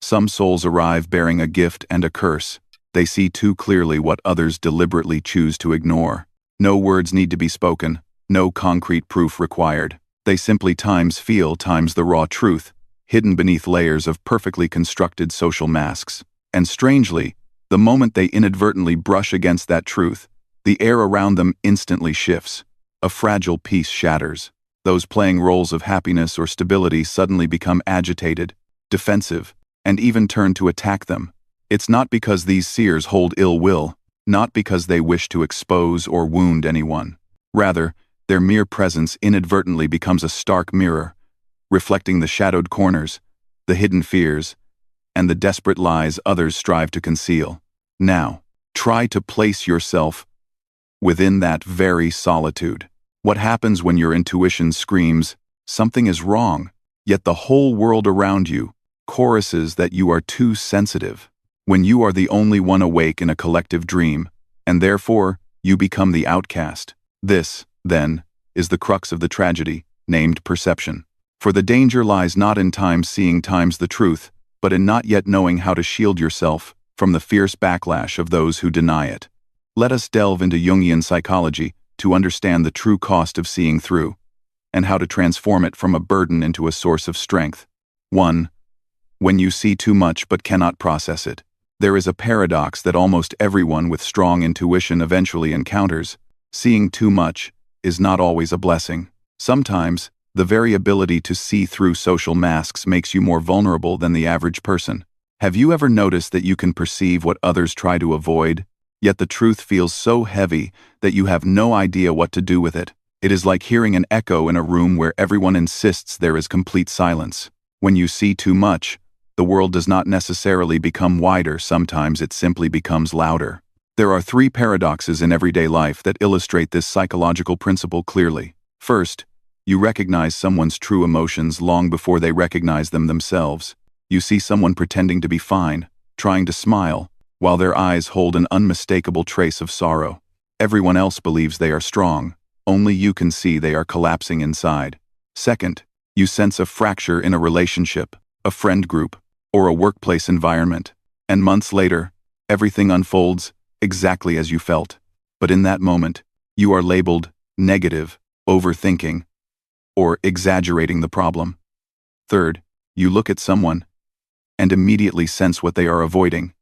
Some souls arrive bearing a gift and a curse. They see too clearly what others deliberately choose to ignore. No words need to be spoken, no concrete proof required. They simply times feel times the raw truth, hidden beneath layers of perfectly constructed social masks. And strangely, the moment they inadvertently brush against that truth, the air around them instantly shifts. A fragile peace shatters. Those playing roles of happiness or stability suddenly become agitated, defensive, and even turn to attack them. It's not because these seers hold ill will, not because they wish to expose or wound anyone. Rather, their mere presence inadvertently becomes a stark mirror, reflecting the shadowed corners, the hidden fears, and the desperate lies others strive to conceal. Now, try to place yourself within that very solitude. What happens when your intuition screams, "Something is wrong," yet the whole world around you choruses that you are too sensitive? When you are the only one awake in a collective dream, and therefore you become the outcast. This, then, is the crux of the tragedy, named perception. For the danger lies not in times seeing times the truth, but in not yet knowing how to shield yourself from the fierce backlash of those who deny it. Let us delve into Jungian psychology to understand the true cost of seeing through, and how to transform it from a burden into a source of strength. 1. When you see too much but cannot process it. There is a paradox that almost everyone with strong intuition eventually encounters. Seeing too much is not always a blessing. Sometimes, the very ability to see through social masks makes you more vulnerable than the average person. Have you ever noticed that you can perceive what others try to avoid, yet the truth feels so heavy that you have no idea what to do with it? It is like hearing an echo in a room where everyone insists there is complete silence. When you see too much, the world does not necessarily become wider, sometimes it simply becomes louder. There are 3 paradoxes in everyday life that illustrate this psychological principle clearly. First, you recognize someone's true emotions long before they recognize them themselves. You see someone pretending to be fine, trying to smile, while their eyes hold an unmistakable trace of sorrow. Everyone else believes they are strong. Only you can see they are collapsing inside. Second, you sense a fracture in a relationship, a friend group, or a workplace environment. And months later, everything unfolds exactly as you felt. But in that moment, you are labeled negative, overthinking, or exaggerating the problem. Third, you look at someone and immediately sense what they are avoiding.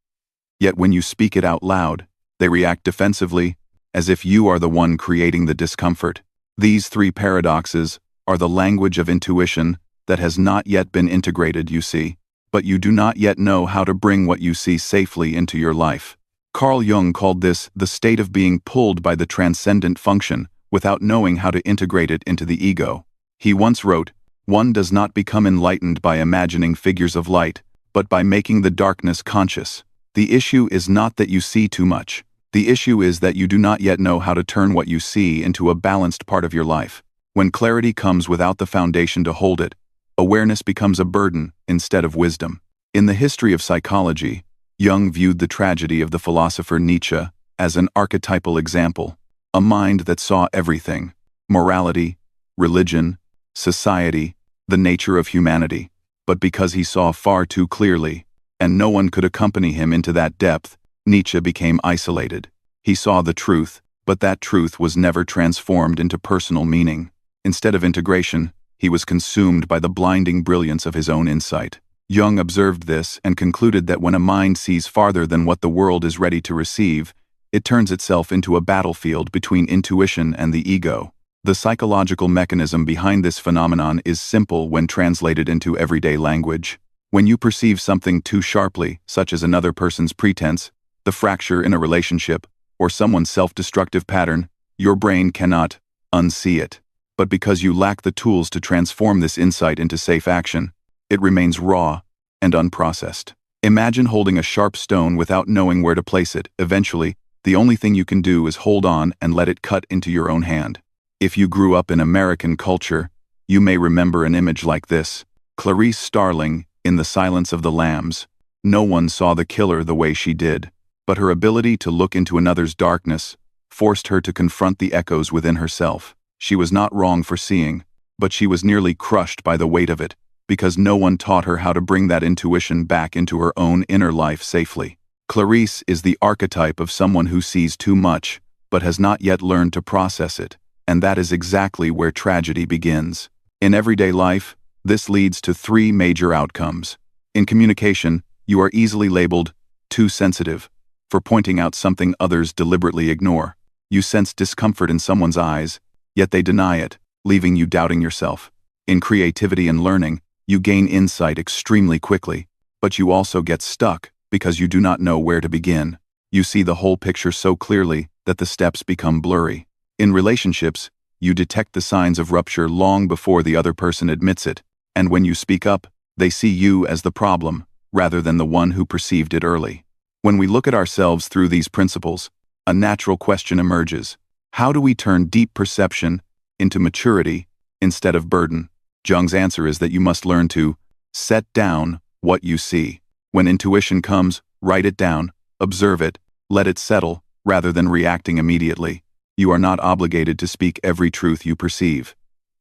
Yet when you speak it out loud, they react defensively, as if you are the one creating the discomfort. These 3 paradoxes are the language of intuition that has not yet been integrated, you see. But you do not yet know how to bring what you see safely into your life. Carl Jung called this the state of being pulled by the transcendent function without knowing how to integrate it into the ego. He once wrote, "One does not become enlightened by imagining figures of light, but by making the darkness conscious." The issue is not that you see too much. The issue is that you do not yet know how to turn what you see into a balanced part of your life. When clarity comes without the foundation to hold it, awareness becomes a burden instead of wisdom. In the history of psychology, Jung viewed the tragedy of the philosopher Nietzsche as an archetypal example, a mind that saw everything: morality, religion, society, the nature of humanity. But because he saw far too clearly, and no one could accompany him into that depth, Nietzsche became isolated. He saw the truth, but that truth was never transformed into personal meaning. Instead of integration, he was consumed by the blinding brilliance of his own insight. Jung observed this and concluded that when a mind sees farther than what the world is ready to receive, it turns itself into a battlefield between intuition and the ego. The psychological mechanism behind this phenomenon is simple when translated into everyday language. When you perceive something too sharply, such as another person's pretense, the fracture in a relationship, or someone's self-destructive pattern, your brain cannot unsee it. But because you lack the tools to transform this insight into safe action, it remains raw and unprocessed. Imagine holding a sharp stone without knowing where to place it. Eventually, the only thing you can do is hold on and let it cut into your own hand. If you grew up in American culture, you may remember an image like this. Clarice Starling, in The Silence of the Lambs. No one saw the killer the way she did, but her ability to look into another's darkness forced her to confront the echoes within herself. She was not wrong for seeing, but she was nearly crushed by the weight of it. because no one taught her how to bring that intuition back into her own inner life safely. Clarice is the archetype of someone who sees too much, but has not yet learned to process it, and that is exactly where tragedy begins. In everyday life, this leads to three major outcomes. In communication, you are easily labeled too sensitive for pointing out something others deliberately ignore. You sense discomfort in someone's eyes, yet they deny it, leaving you doubting yourself. In creativity and learning, you gain insight extremely quickly, but you also get stuck because you do not know where to begin. You see the whole picture so clearly that the steps become blurry. In relationships, you detect the signs of rupture long before the other person admits it, and when you speak up, they see you as the problem, rather than the one who perceived it early. When we look at ourselves through these principles, a natural question emerges. How do we turn deep perception into maturity instead of burden? Jung's answer is that you must learn to set down what you see. When intuition comes, write it down, observe it, let it settle, rather than reacting immediately. You are not obligated to speak every truth you perceive.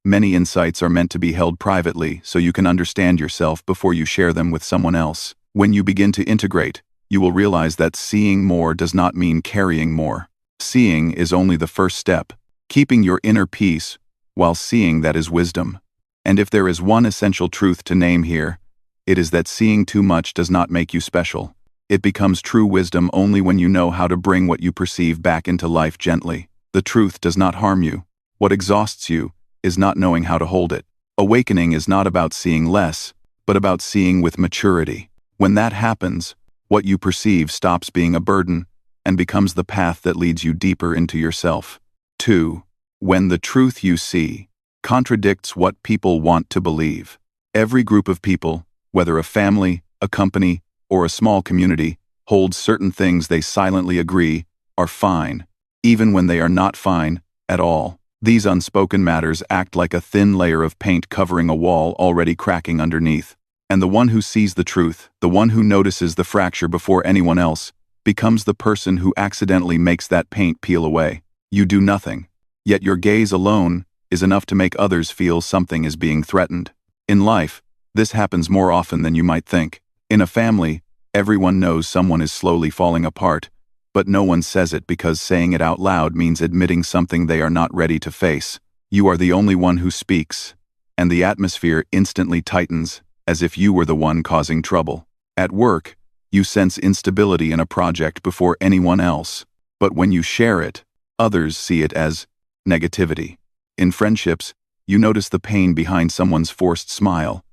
Many insights are meant to be held privately so you can understand yourself before you share them with someone else. When you begin to integrate, you will realize that seeing more does not mean carrying more. Seeing is only the first step. Keeping your inner peace while seeing that is wisdom. And if there is one essential truth to name here, it is that seeing too much does not make you special. It becomes true wisdom only when you know how to bring what you perceive back into life gently. The truth does not harm you. What exhausts you is not knowing how to hold it. Awakening is not about seeing less, but about seeing with maturity. When that happens, what you perceive stops being a burden and becomes the path that leads you deeper into yourself. 2. When the truth you see contradicts what people want to believe. Every group of people, whether a family, a company, or a small community, holds certain things they silently agree are fine, even when they are not fine at all. These unspoken matters act like a thin layer of paint covering a wall already cracking underneath. And the one who sees the truth, the one who notices the fracture before anyone else, becomes the person who accidentally makes that paint peel away. You do nothing, yet your gaze alone is enough to make others feel something is being threatened. In life, this happens more often than you might think. In a family, everyone knows someone is slowly falling apart, but no one says it because saying it out loud means admitting something they are not ready to face. You are the only one who speaks, and the atmosphere instantly tightens, as if you were the one causing trouble. At work, you sense instability in a project before anyone else, but when you share it, others see it as negativity. In friendships, you notice the pain behind someone's forced smile,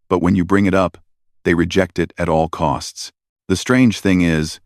but when you bring it up, they reject it at all costs. The strange thing is,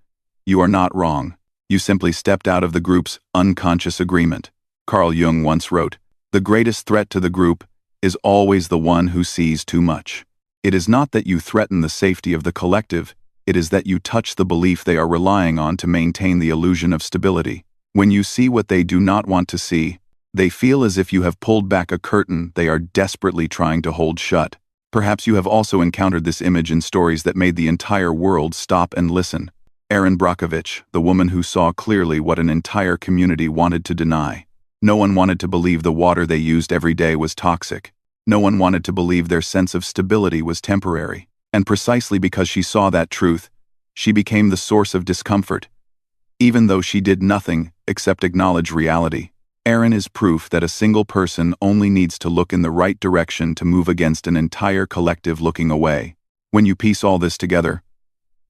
you are not wrong. You simply stepped out of the group's unconscious agreement. Carl Jung once wrote, "The greatest threat to the group is always the one who sees too much." It is not that you threaten the safety of the collective, it is that you touch the belief they are relying on to maintain the illusion of stability. When you see what they do not want to see, they feel as if you have pulled back a curtain they are desperately trying to hold shut. Perhaps you have also encountered this image in stories that made the entire world stop and listen. Erin Brockovich, the woman who saw clearly what an entire community wanted to deny. No one wanted to believe the water they used every day was toxic. No one wanted to believe their sense of stability was temporary. And precisely because she saw that truth, she became the source of discomfort, even though she did nothing except acknowledge reality. Erin is proof that a single person only needs to look in the right direction to move against an entire collective looking away. When you piece all this together,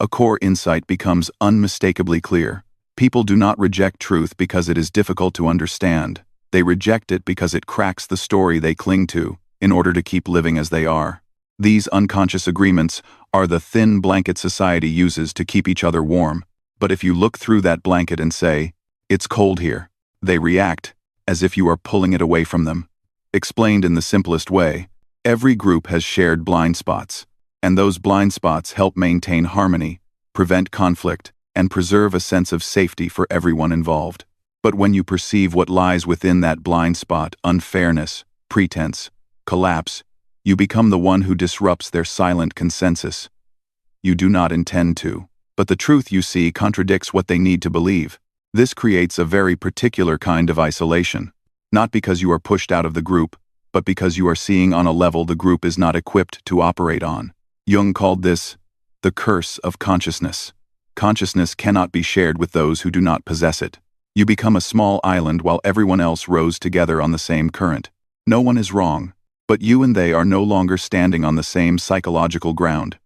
a core insight becomes unmistakably clear. People do not reject truth because it is difficult to understand. They reject it because it cracks the story they cling to in order to keep living as they are. These unconscious agreements are the thin blanket society uses to keep each other warm. But if you look through that blanket and say, "It's cold here," they react as if you are pulling it away from them. Explained in the simplest way, every group has shared blind spots, and those blind spots help maintain harmony, prevent conflict, and preserve a sense of safety for everyone involved. But when you perceive what lies within that blind spot, unfairness, pretense, collapse, you become the one who disrupts their silent consensus. You do not intend to, but the truth you see contradicts what they need to believe. This creates a very particular kind of isolation, not because you are pushed out of the group, but because you are seeing on a level the group is not equipped to operate on. Jung called this the curse of consciousness. Consciousness cannot be shared with those who do not possess it. You become a small island while everyone else rows together on the same current. No one is wrong, but you and they are no longer standing on the same psychological ground.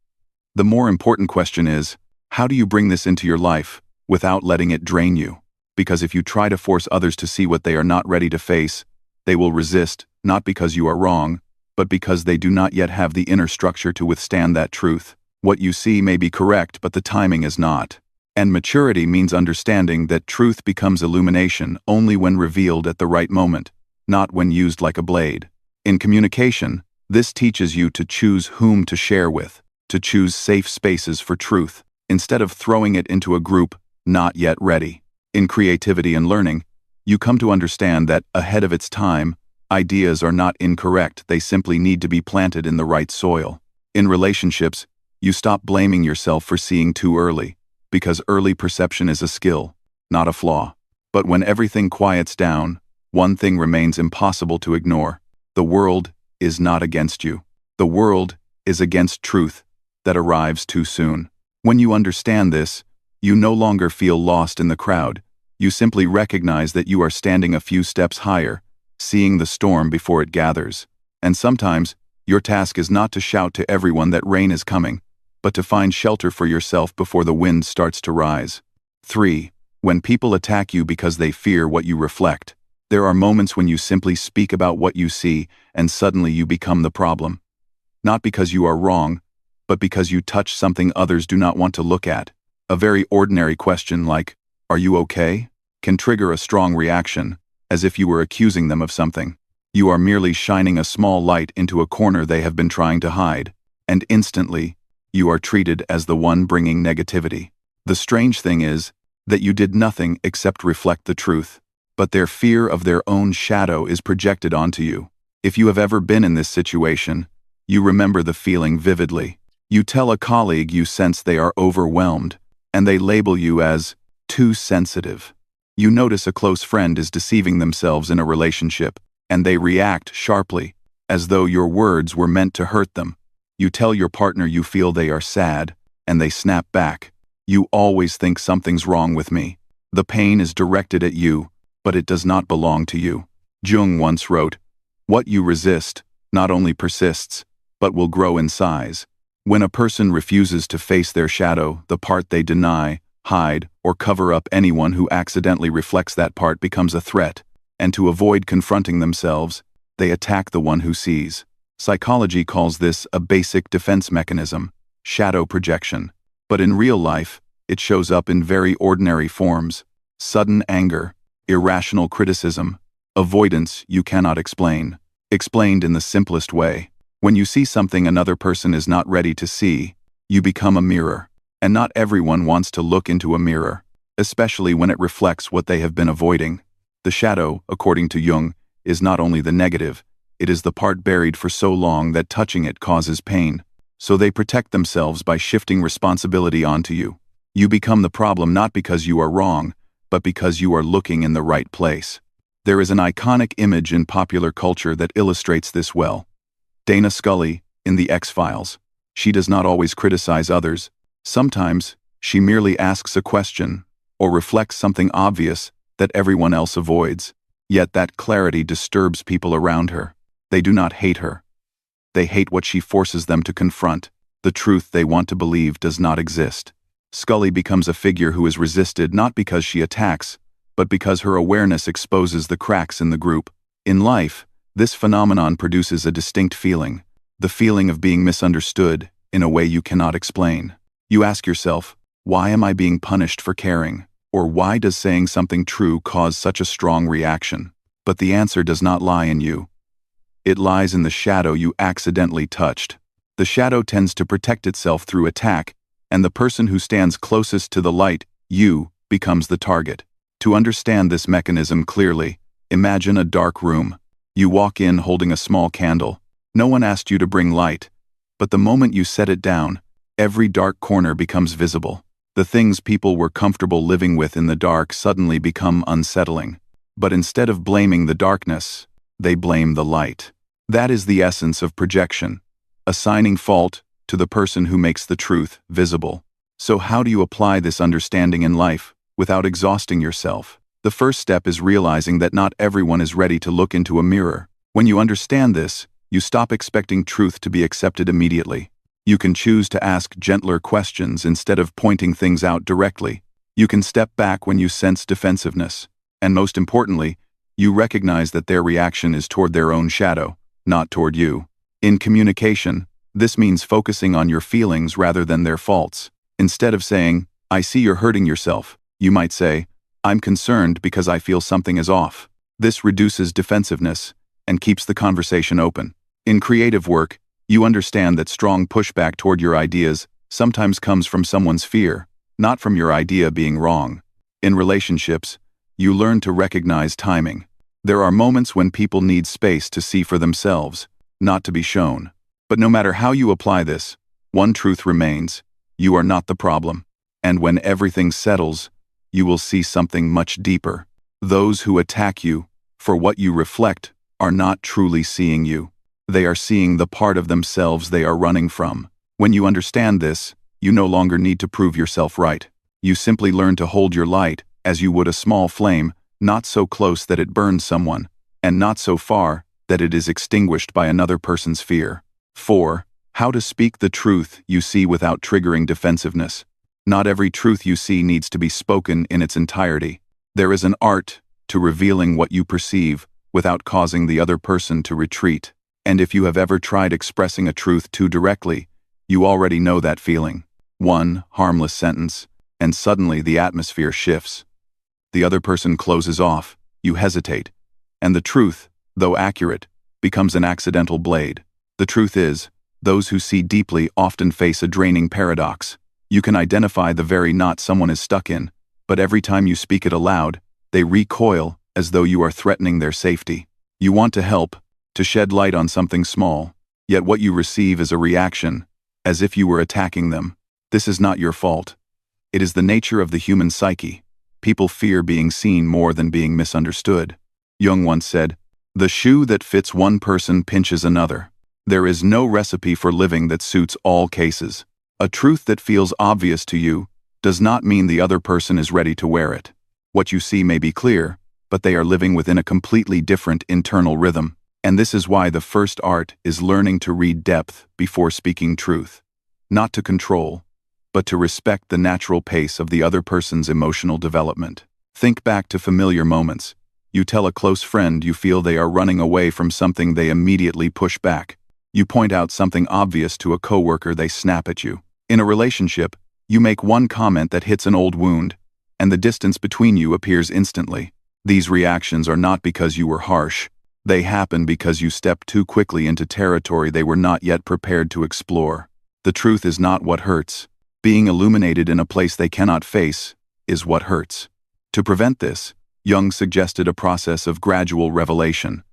The more important question is, how do you bring this into your life without letting it drain you? Because if you try to force others to see what they are not ready to face, they will resist, not because you are wrong, but because they do not yet have the inner structure to withstand that truth. What you see may be correct, but the timing is not. And maturity means understanding that truth becomes illumination only when revealed at the right moment, not when used like a blade. In communication, this teaches you to choose whom to share with, to choose safe spaces for truth, instead of throwing it into a group not yet ready. In creativity and learning, you come to understand that, ahead of its time, ideas are not incorrect, they simply need to be planted in the right soil. In relationships, you stop blaming yourself for seeing too early, because early perception is a skill, not a flaw. But when everything quiets down, one thing remains impossible to ignore. The world is not against you. The world is against truth that arrives too soon. When you understand this, you no longer feel lost in the crowd. You simply recognize that you are standing a few steps higher, seeing the storm before it gathers. And sometimes, your task is not to shout to everyone that rain is coming, but to find shelter for yourself before the wind starts to rise. 3. When people attack you because they fear what you reflect, there are moments when you simply speak about what you see, and suddenly you become the problem. Not because you are wrong, but because you touch something others do not want to look at. A very ordinary question like, "Are you okay?" can trigger a strong reaction, as if you were accusing them of something. You are merely shining a small light into a corner they have been trying to hide, and instantly, you are treated as the one bringing negativity. The strange thing is that you did nothing except reflect the truth, but their fear of their own shadow is projected onto you. If you have ever been in this situation, you remember the feeling vividly. You tell a colleague you sense they are overwhelmed, and they label you as too sensitive. You notice a close friend is deceiving themselves in a relationship, and they react sharply, as though your words were meant to hurt them. You tell your partner you feel they are sad, and they snap back. "You always think something's wrong with me." The pain is directed at you, but it does not belong to you. Jung once wrote, "What you resist not only persists, but will grow in size." When a person refuses to face their shadow, the part they deny, hide, or cover up, anyone who accidentally reflects that part becomes a threat, and to avoid confronting themselves, they attack the one who sees. Psychology calls this a basic defense mechanism, shadow projection. But in real life, it shows up in very ordinary forms: sudden anger, irrational criticism, avoidance you cannot explain. Explained in the simplest way. When you see something another person is not ready to see, you become a mirror. And not everyone wants to look into a mirror, especially when it reflects what they have been avoiding. The shadow, according to Jung, is not only the negative, it is the part buried for so long that touching it causes pain. So they protect themselves by shifting responsibility onto you. You become the problem not because you are wrong, but because you are looking in the right place. There is an iconic image in popular culture that illustrates this well. Dana Scully, in The X-Files. She does not always criticize others. Sometimes, she merely asks a question, or reflects something obvious that everyone else avoids. Yet that clarity disturbs people around her. They do not hate her. They hate what she forces them to confront. The truth they want to believe does not exist. Scully becomes a figure who is resisted not because she attacks, but because her awareness exposes the cracks in the group. In life, this phenomenon produces a distinct feeling, the feeling of being misunderstood in a way you cannot explain. You ask yourself, why am I being punished for caring? Or why does saying something true cause such a strong reaction? But the answer does not lie in you. It lies in the shadow you accidentally touched. The shadow tends to protect itself through attack, and the person who stands closest to the light, you, becomes the target. To understand this mechanism clearly, imagine a dark room. You walk in holding a small candle. No one asked you to bring light. But the moment you set it down, every dark corner becomes visible. The things people were comfortable living with in the dark suddenly become unsettling. But instead of blaming the darkness, they blame the light. That is the essence of projection, assigning fault to the person who makes the truth visible. So how do you apply this understanding in life without exhausting yourself? The first step is realizing that not everyone is ready to look into a mirror. When you understand this, you stop expecting truth to be accepted immediately. You can choose to ask gentler questions instead of pointing things out directly. You can step back when you sense defensiveness. And most importantly, you recognize that their reaction is toward their own shadow, not toward you. In communication, this means focusing on your feelings rather than their faults. Instead of saying, "I see you're hurting yourself," you might say, "I'm concerned because I feel something is off." This reduces defensiveness and keeps the conversation open. In creative work, you understand that strong pushback toward your ideas sometimes comes from someone's fear, not from your idea being wrong. In relationships, you learn to recognize timing. There are moments when people need space to see for themselves, not to be shown. But no matter how you apply this, one truth remains: you are not the problem. And when everything settles, you will see something much deeper. Those who attack you for what you reflect are not truly seeing you. They are seeing the part of themselves they are running from. When you understand this, you no longer need to prove yourself right. You simply learn to hold your light as you would a small flame, not so close that it burns someone, and not so far that it is extinguished by another person's fear. 4. How to speak the truth you see without triggering defensiveness. Not every truth you see needs to be spoken in its entirety. There is an art to revealing what you perceive without causing the other person to retreat. And if you have ever tried expressing a truth too directly, you already know that feeling. One harmless sentence, and suddenly the atmosphere shifts. The other person closes off, you hesitate, and the truth, though accurate, becomes an accidental blade. The truth is, those who see deeply often face a draining paradox. You can identify the very knot someone is stuck in, but every time you speak it aloud, they recoil as though you are threatening their safety. You want to help, to shed light on something small, yet what you receive is a reaction, as if you were attacking them. This is not your fault. It is the nature of the human psyche. People fear being seen more than being misunderstood. Jung once said, "The shoe that fits one person pinches another." There is no recipe for living that suits all cases. A truth that feels obvious to you does not mean the other person is ready to wear it. What you see may be clear, but they are living within a completely different internal rhythm. And this is why the first art is learning to read depth before speaking truth. Not to control, but to respect the natural pace of the other person's emotional development. Think back to familiar moments. You tell a close friend you feel they are running away from something, they immediately push back. You point out something obvious to a coworker, they snap at you. In a relationship, you make one comment that hits an old wound, and the distance between you appears instantly. These reactions are not because you were harsh. They happen because you stepped too quickly into territory they were not yet prepared to explore. The truth is not what hurts. Being illuminated in a place they cannot face is what hurts. To prevent this, Jung suggested a process of gradual revelation.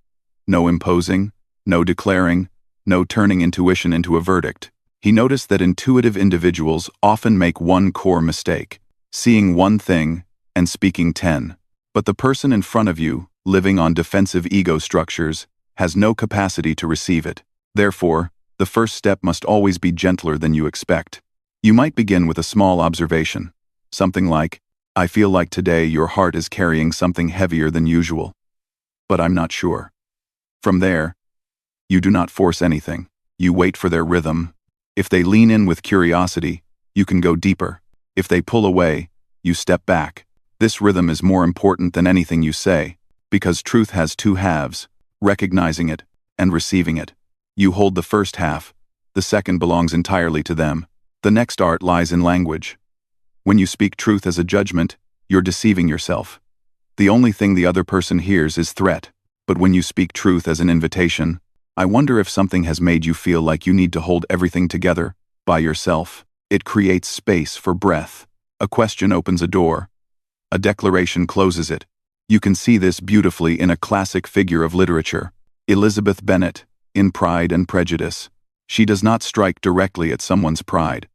No imposing, no declaring, no turning intuition into a verdict. He noticed that intuitive individuals often make one core mistake, seeing one thing and speaking 10. But the person in front of you, living on defensive ego structures, has no capacity to receive it. Therefore, the first step must always be gentler than you expect. You might begin with a small observation. Something like, "I feel like today your heart is carrying something heavier than usual. But I'm not sure." From there, you do not force anything. You wait for their rhythm. If they lean in with curiosity, you can go deeper. If they pull away, you step back. This rhythm is more important than anything you say, because truth has two halves, recognizing it and receiving it. You hold the first half, the second belongs entirely to them. The next art lies in language. When you speak truth as a judgment, you're deceiving yourself. The only thing the other person hears is threat. But when you speak truth as an invitation, I wonder if something has made you feel like you need to hold everything together by yourself. It creates space for breath. A question opens a door. A declaration closes it. You can see this beautifully in a classic figure of literature, Elizabeth Bennet, in Pride and Prejudice. She does not strike directly at someone's pride.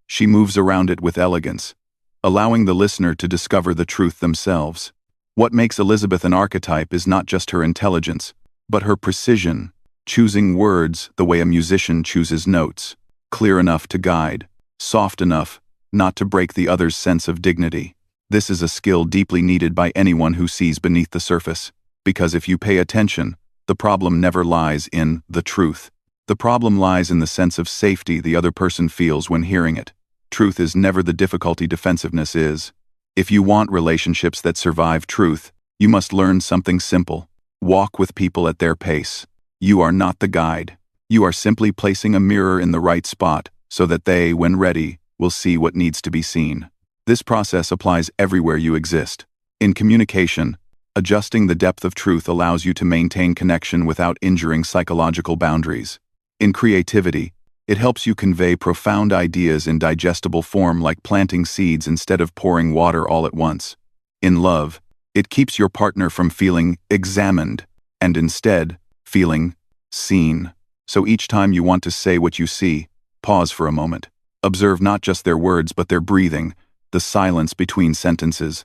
She moves around it with elegance, allowing the listener to discover the truth themselves. What makes Elizabeth an archetype is not just her intelligence, but her precision choosing words the way a musician chooses notes, clear enough to guide, soft enough not to break the other's sense of dignity. This is a skill deeply needed by anyone who sees beneath the surface, because if you pay attention, the problem never lies in the truth. The problem lies in the sense of safety the other person feels when hearing it. Truth is never the difficulty, defensiveness is. If you want relationships that survive truth, you must learn something simple. Walk with people at their pace. You are not the guide. You are simply placing a mirror in the right spot so that they, when ready, will see what needs to be seen. This process applies everywhere you exist. In communication, adjusting the depth of truth allows you to maintain connection without injuring psychological boundaries. In creativity, it helps you convey profound ideas in digestible form, like planting seeds instead of pouring water all at once. In love, it keeps your partner from feeling examined and instead feeling seen. So each time you want to say what you see, pause for a moment. Observe not just their words but their breathing, the silence between sentences,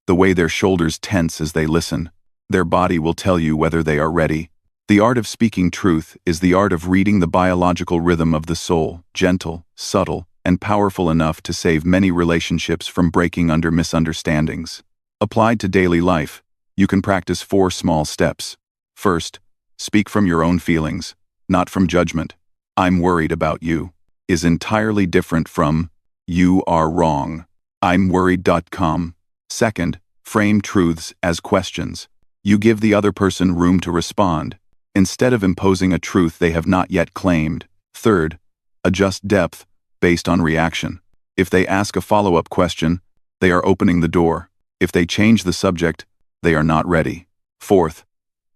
the way their shoulders tense as they listen. Their body will tell you whether they are ready. The art of speaking truth is the art of reading the biological rhythm of the soul, gentle, subtle, and powerful enough to save many relationships from breaking under misunderstandings. Applied to daily life, you can practice 4 small steps. First, speak from your own feelings, not from judgment. "I'm worried about you" is entirely different from "you are wrong." I'm worried.com. Second, frame truths as questions. You give the other person room to respond, instead of imposing a truth they have not yet claimed. Third, adjust depth based on reaction. If they ask a follow-up question, they are opening the door. If they change the subject, they are not ready. Fourth,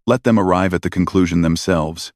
let them arrive at the conclusion themselves.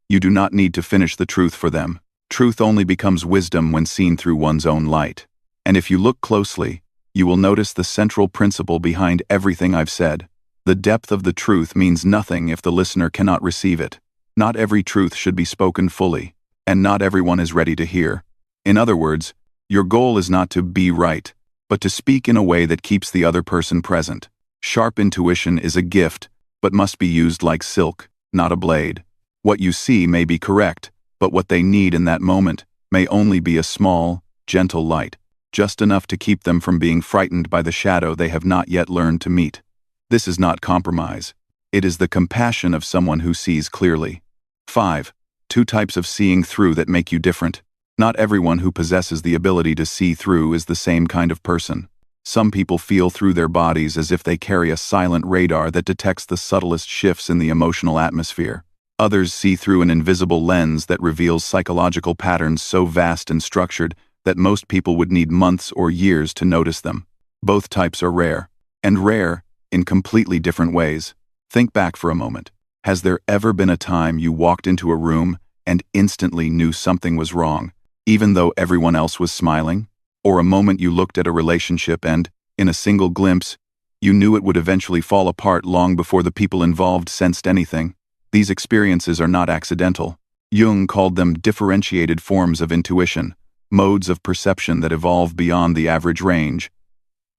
You do not need to finish the truth for them. Truth only becomes wisdom when seen through one's own light. And if you look closely, you will notice the central principle behind everything I've said. The depth of the truth means nothing if the listener cannot receive it. Not every truth should be spoken fully, and not everyone is ready to hear. In other words, your goal is not to be right, but to speak in a way that keeps the other person present. Sharp intuition is a gift, but must be used like silk, not a blade. What you see may be correct, but what they need in that moment may only be a small, gentle light, just enough to keep them from being frightened by the shadow they have not yet learned to meet. This is not compromise. It is the compassion of someone who sees clearly. 5. 2 types of seeing through that make you different. Not everyone who possesses the ability to see through is the same kind of person. Some people feel through their bodies as if they carry a silent radar that detects the subtlest shifts in the emotional atmosphere. Others see through an invisible lens that reveals psychological patterns so vast and structured that most people would need months or years to notice them. Both types are rare, and rare in completely different ways. Think back for a moment. Has there ever been a time you walked into a room and instantly knew something was wrong, even though everyone else was smiling? Or a moment you looked at a relationship and, in a single glimpse, you knew it would eventually fall apart long before the people involved sensed anything? These experiences are not accidental. Jung called them differentiated forms of intuition, modes of perception that evolve beyond the average range,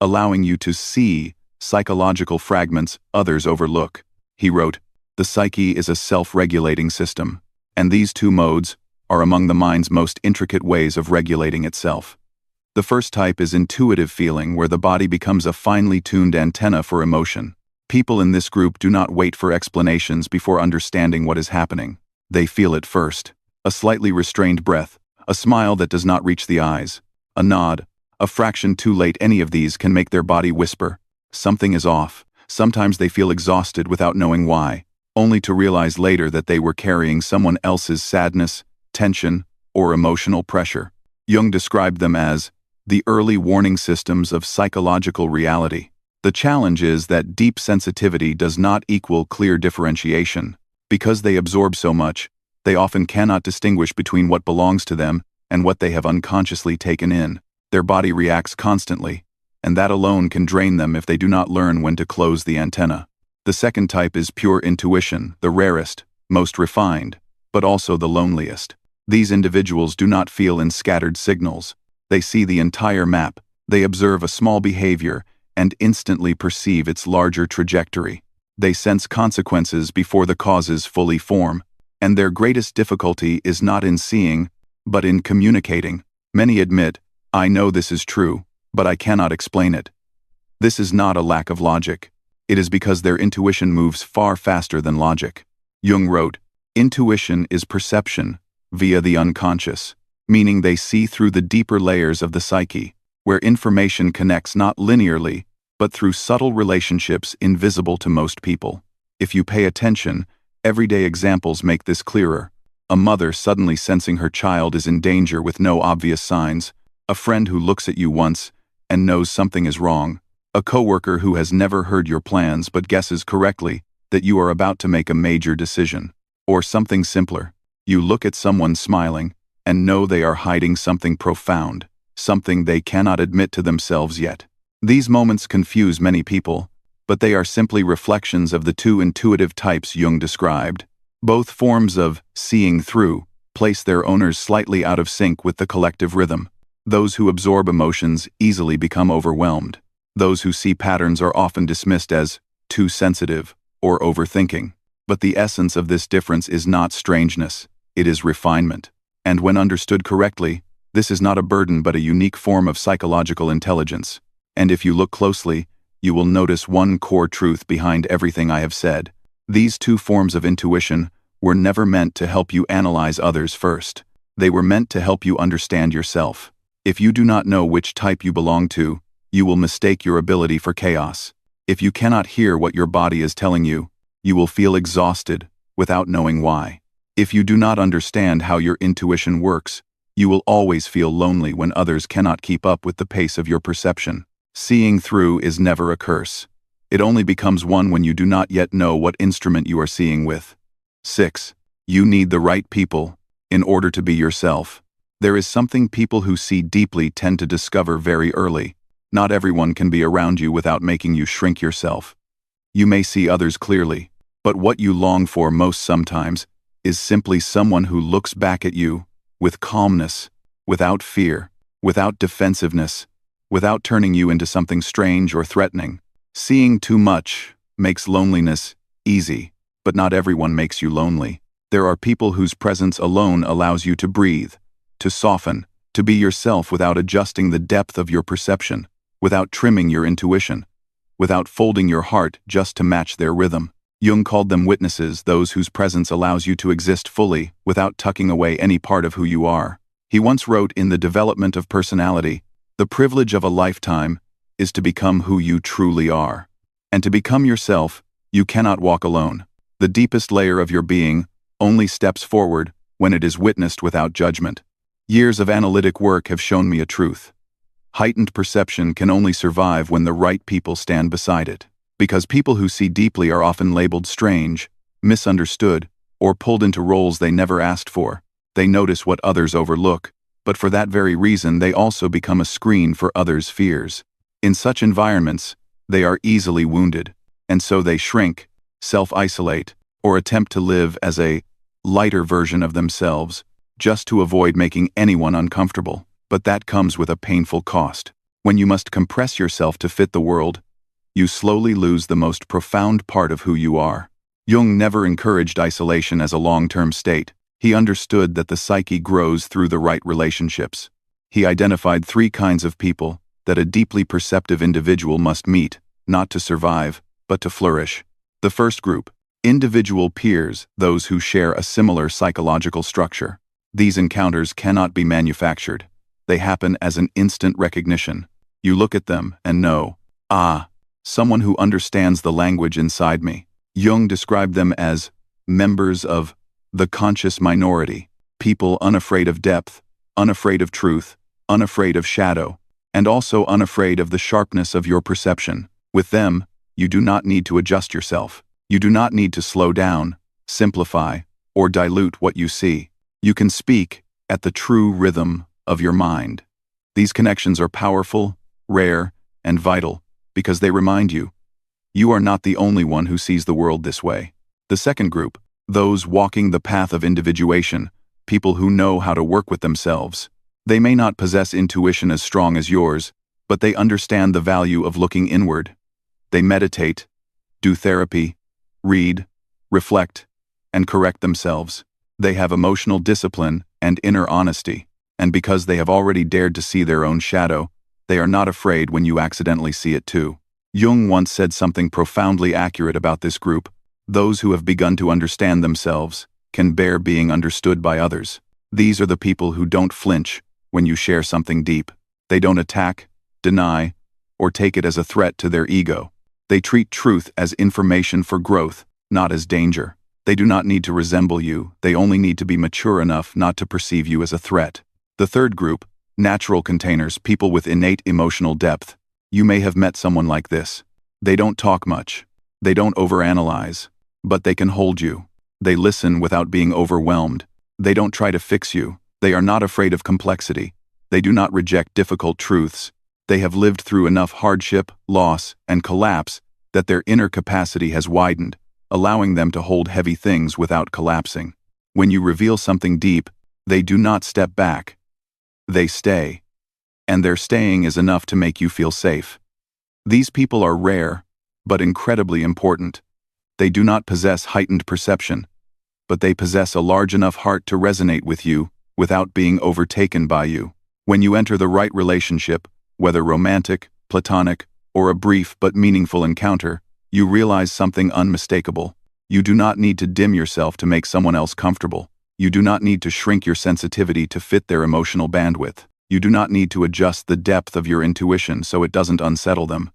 allowing you to see psychological fragments others overlook. He wrote, "The psyche is a self-regulating system, and these 2 modes are among the mind's most intricate ways of regulating itself." The first type is intuitive feeling, where the body becomes a finely tuned antenna for emotion. People in this group do not wait for explanations before understanding what is happening. They feel it first. A slightly restrained breath, a smile that does not reach the eyes, a nod, a fraction too late, any of these can make their body whisper, something is off. Sometimes they feel exhausted without knowing why, only to realize later that they were carrying someone else's sadness, tension, or emotional pressure. Jung described them as the early warning systems of psychological reality. The challenge is that deep sensitivity does not equal clear differentiation. Because they absorb so much, they often cannot distinguish between what belongs to them and what they have unconsciously taken in. Their body reacts constantly, and that alone can drain them if they do not learn when to close the antenna. The second type is pure intuition, the rarest, most refined, but also the loneliest. These individuals do not feel in scattered signals. They see the entire map. They observe a small behavior and instantly perceive its larger trajectory. They sense consequences before the causes fully form. And their greatest difficulty is not in seeing, but in communicating. Many admit, "I know this is true, but I cannot explain it." This is not a lack of logic. It is because their intuition moves far faster than logic. Jung wrote, "Intuition is perception via the unconscious," meaning they see through the deeper layers of the psyche, where information connects not linearly, but through subtle relationships invisible to most people. If you pay attention, everyday examples make this clearer. A mother suddenly sensing her child is in danger with no obvious signs, a friend who looks at you once and knows something is wrong, a coworker who has never heard your plans but guesses correctly that you are about to make a major decision. Or something simpler. You look at someone smiling and know they are hiding something profound, something they cannot admit to themselves yet. These moments confuse many people, but they are simply reflections of the two intuitive types Jung described. Both forms of seeing through place their owners slightly out of sync with the collective rhythm. Those who absorb emotions easily become overwhelmed. Those who see patterns are often dismissed as too sensitive or overthinking. But the essence of this difference is not strangeness, it is refinement. And when understood correctly, this is not a burden but a unique form of psychological intelligence. And if you look closely, you will notice one core truth behind everything I have said. These two forms of intuition were never meant to help you analyze others first. They were meant to help you understand yourself. If you do not know which type you belong to, you will mistake your ability for chaos. If you cannot hear what your body is telling you, you will feel exhausted without knowing why. If you do not understand how your intuition works, you will always feel lonely when others cannot keep up with the pace of your perception. Seeing through is never a curse. It only becomes one when you do not yet know what instrument you are seeing with. 6. You need the right people in order to be yourself. There is something people who see deeply tend to discover very early. Not everyone can be around you without making you shrink yourself. You may see others clearly, but what you long for most sometimes is simply someone who looks back at you with calmness, without fear, without defensiveness, without turning you into something strange or threatening. Seeing too much makes loneliness easy, but not everyone makes you lonely. There are people whose presence alone allows you to breathe, to soften, to be yourself without adjusting the depth of your perception, without trimming your intuition, without folding your heart just to match their rhythm. Jung called them witnesses, those whose presence allows you to exist fully without tucking away any part of who you are. He once wrote in The Development of Personality, "The privilege of a lifetime is to become who you truly are. And to become yourself, you cannot walk alone. The deepest layer of your being only steps forward when it is witnessed without judgment." Years of analytic work have shown me a truth. Heightened perception can only survive when the right people stand beside it. Because people who see deeply are often labeled strange, misunderstood, or pulled into roles they never asked for. They notice what others overlook, but for that very reason they also become a screen for others' fears. In such environments, they are easily wounded, and so they shrink, self-isolate, or attempt to live as a lighter version of themselves, just to avoid making anyone uncomfortable. But that comes with a painful cost. When you must compress yourself to fit the world, you slowly lose the most profound part of who you are. Jung never encouraged isolation as a long-term state. He understood that the psyche grows through the right relationships. He identified 3 kinds of people that a deeply perceptive individual must meet, not to survive, but to flourish. The first group, individual peers, those who share a similar psychological structure. These encounters cannot be manufactured. They happen as an instant recognition. You look at them and know, someone who understands the language inside me. Jung described them as members of the conscious minority, people unafraid of depth, unafraid of truth, unafraid of shadow, and also unafraid of the sharpness of your perception. With them, you do not need to adjust yourself. You do not need to slow down, simplify, or dilute what you see. You can speak at the true rhythm of your mind. These connections are powerful, rare, and vital, because they remind you, you are not the only one who sees the world this way. The second group, those walking the path of individuation, people who know how to work with themselves. They may not possess intuition as strong as yours, but they understand the value of looking inward. They meditate, do therapy, read, reflect, and correct themselves. They have emotional discipline and inner honesty, and because they have already dared to see their own shadow, they are not afraid when you accidentally see it too. Jung once said something profoundly accurate about this group: those who have begun to understand themselves can bear being understood by others. These are the people who don't flinch when you share something deep. They don't attack, deny, or take it as a threat to their ego. They treat truth as information for growth, not as danger. They do not need to resemble you, they only need to be mature enough not to perceive you as a threat. The third group, natural containers, people with innate emotional depth. You may have met someone like this. They don't talk much. They don't overanalyze. But they can hold you. They listen without being overwhelmed. They don't try to fix you. They are not afraid of complexity. They do not reject difficult truths. They have lived through enough hardship, loss, and collapse that their inner capacity has widened, allowing them to hold heavy things without collapsing. When you reveal something deep, they do not step back. They stay. And their staying is enough to make you feel safe. These people are rare, but incredibly important. They do not possess heightened perception, but they possess a large enough heart to resonate with you without being overtaken by you. When you enter the right relationship, whether romantic, platonic, or a brief but meaningful encounter, you realize something unmistakable. You do not need to dim yourself to make someone else comfortable. You do not need to shrink your sensitivity to fit their emotional bandwidth. You do not need to adjust the depth of your intuition so it doesn't unsettle them.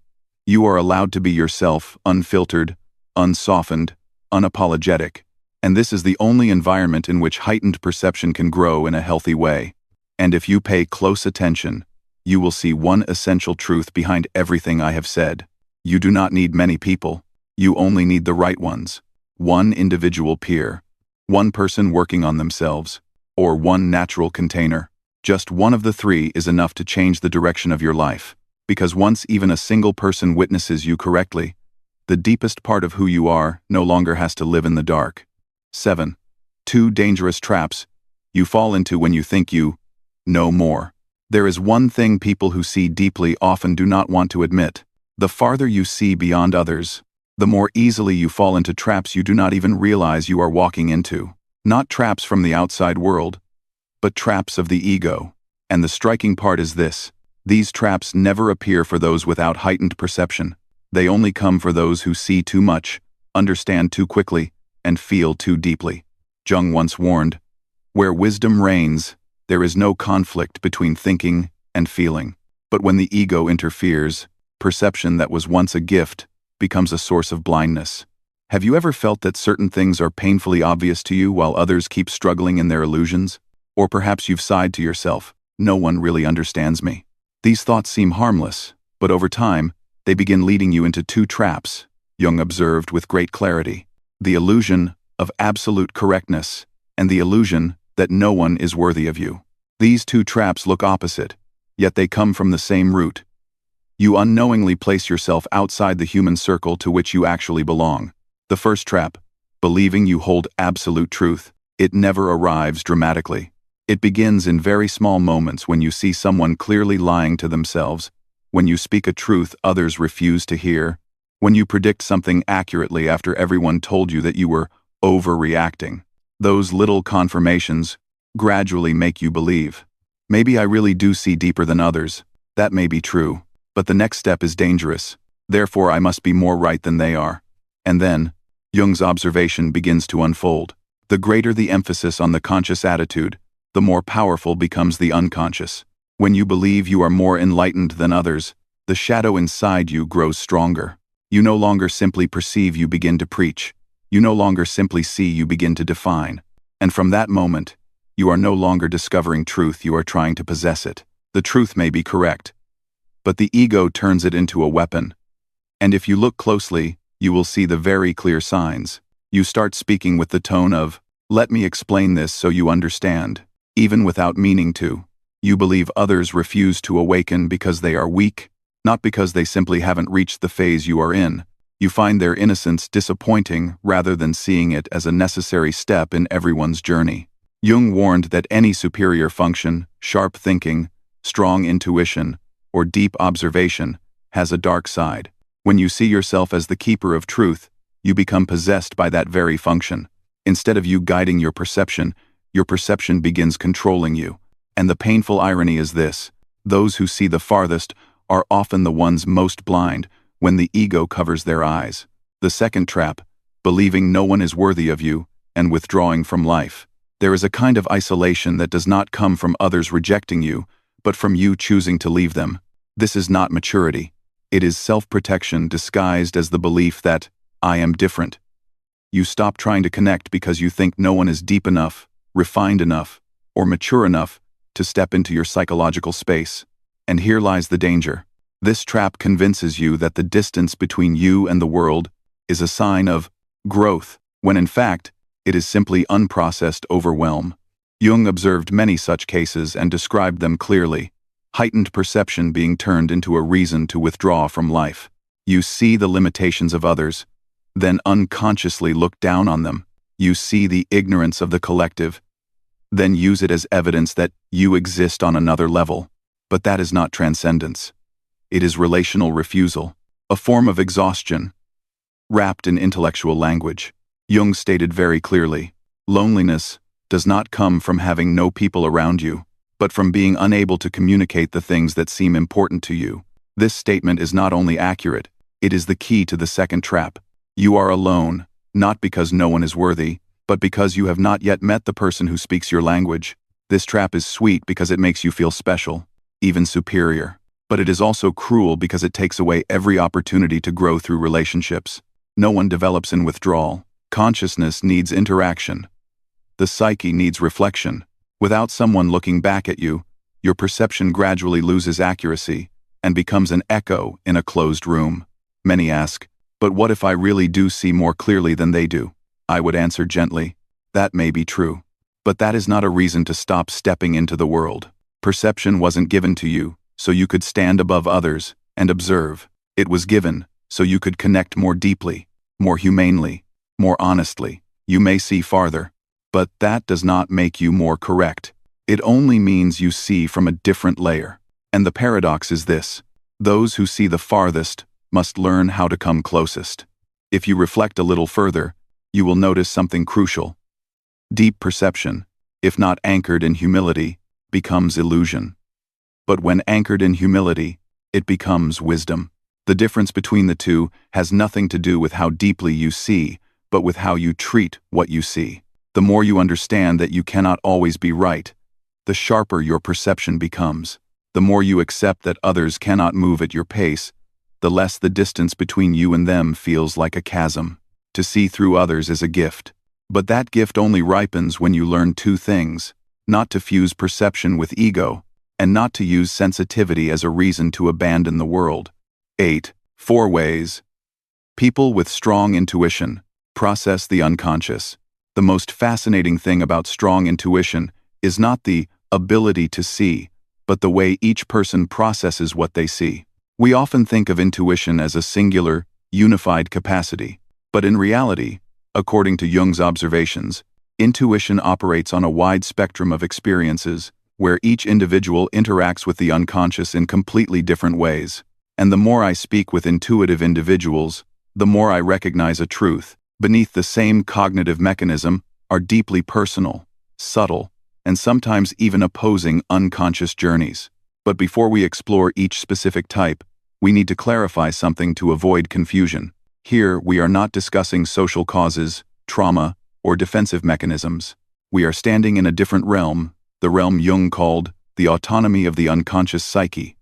You are allowed to be yourself, unfiltered, unsoftened, unapologetic. And this is the only environment in which heightened perception can grow in a healthy way. And if you pay close attention, you will see one essential truth behind everything I have said. You do not need many people. You only need the right ones. One individual peer, one person working on themselves, or one natural container. Just one of the three is enough to change the direction of your life, because once even a single person witnesses you correctly, the deepest part of who you are no longer has to live in the dark. 7. 2 dangerous traps you fall into when you think you know more. There is one thing people who see deeply often do not want to admit. The farther you see beyond others, the more easily you fall into traps you do not even realize you are walking into. Not traps from the outside world, but traps of the ego. And the striking part is this: these traps never appear for those without heightened perception. They only come for those who see too much, understand too quickly, and feel too deeply. Jung once warned, "Where wisdom reigns, there is no conflict between thinking and feeling. But when the ego interferes, perception that was once a gift becomes a source of blindness." Have you ever felt that certain things are painfully obvious to you while others keep struggling in their illusions? Or perhaps you've sighed to yourself, "No one really understands me." These thoughts seem harmless, but over time, they begin leading you into 2 traps, Jung observed with great clarity: the illusion of absolute correctness and the illusion that no one is worthy of you. These 2 traps look opposite, yet they come from the same root. You unknowingly place yourself outside the human circle to which you actually belong. The first trap, believing you hold absolute truth, it never arrives dramatically. It begins in very small moments when you see someone clearly lying to themselves, when you speak a truth others refuse to hear, when you predict something accurately after everyone told you that you were overreacting. Those little confirmations gradually make you believe. Maybe I really do see deeper than others. That may be true, but the next step is dangerous. Therefore, I must be more right than they are. And then, Jung's observation begins to unfold. The greater the emphasis on the conscious attitude, the more powerful becomes the unconscious. When you believe you are more enlightened than others, the shadow inside you grows stronger. You no longer simply perceive, you begin to preach. You no longer simply see, you begin to define. And from that moment, you are no longer discovering truth, you are trying to possess it. The truth may be correct, but the ego turns it into a weapon. And if you look closely, you will see the very clear signs. You start speaking with the tone of, "Let me explain this so you understand," even without meaning to. You believe others refuse to awaken because they are weak, not because they simply haven't reached the phase you are in. You find their innocence disappointing rather than seeing it as a necessary step in everyone's journey. Jung warned that any superior function, sharp thinking, strong intuition, or deep observation has a dark side. When you see yourself as the keeper of truth, you become possessed by that very function. Instead of you guiding your perception begins controlling you. And the painful irony is this: those who see the farthest are often the ones most blind when the ego covers their eyes. The second trap: believing no one is worthy of you and withdrawing from life. There is a kind of isolation that does not come from others rejecting you, but from you choosing to leave them. This is not maturity. It is self-protection disguised as the belief that, I am different. You stop trying to connect because you think no one is deep enough, refined enough, or mature enough to step into your psychological space. And here lies the danger. This trap convinces you that the distance between you and the world is a sign of growth, when in fact, it is simply unprocessed overwhelm. Jung observed many such cases and described them clearly: heightened perception being turned into a reason to withdraw from life. You see the limitations of others, then unconsciously look down on them. You see the ignorance of the collective, then use it as evidence that you exist on another level. But that is not transcendence. It is relational refusal, a form of exhaustion, wrapped in intellectual language. Jung stated very clearly, loneliness does not come from having no people around you, but from being unable to communicate the things that seem important to you. This statement is not only accurate, it is the key to the second trap. You are alone, not because no one is worthy, but because you have not yet met the person who speaks your language. This trap is sweet because it makes you feel special, even superior. But it is also cruel because it takes away every opportunity to grow through relationships. No one develops in withdrawal. Consciousness needs interaction. The psyche needs reflection. Without someone looking back at you, your perception gradually loses accuracy and becomes an echo in a closed room. Many ask, but what if I really do see more clearly than they do? I would answer gently, that may be true. But that is not a reason to stop stepping into the world. Perception wasn't given to you so you could stand above others and observe. It was given so you could connect more deeply, more humanely, more honestly. You may see farther, but that does not make you more correct. It only means you see from a different layer. And the paradox is this: those who see the farthest must learn how to come closest. If you reflect a little further, you will notice something crucial. Deep perception, if not anchored in humility, becomes illusion. But when anchored in humility, it becomes wisdom. The difference between the two has nothing to do with how deeply you see, but with how you treat what you see. The more you understand that you cannot always be right, the sharper your perception becomes. The more you accept that others cannot move at your pace, the less the distance between you and them feels like a chasm. To see through others is a gift. But that gift only ripens when you learn two things: not to fuse perception with ego, and not to use sensitivity as a reason to abandon the world. 8. 4 ways. People with strong intuition process the unconscious. The most fascinating thing about strong intuition is not the ability to see, but the way each person processes what they see. We often think of intuition as a singular, unified capacity, but in reality, according to Jung's observations, intuition operates on a wide spectrum of experiences, where each individual interacts with the unconscious in completely different ways. And the more I speak with intuitive individuals, the more I recognize a truth. Beneath the same cognitive mechanism are deeply personal, subtle, and sometimes even opposing unconscious journeys. But before we explore each specific type, we need to clarify something to avoid confusion. Here, we are not discussing social causes, trauma, or defensive mechanisms. We are standing in a different realm, the realm Jung called the autonomy of the unconscious psyche,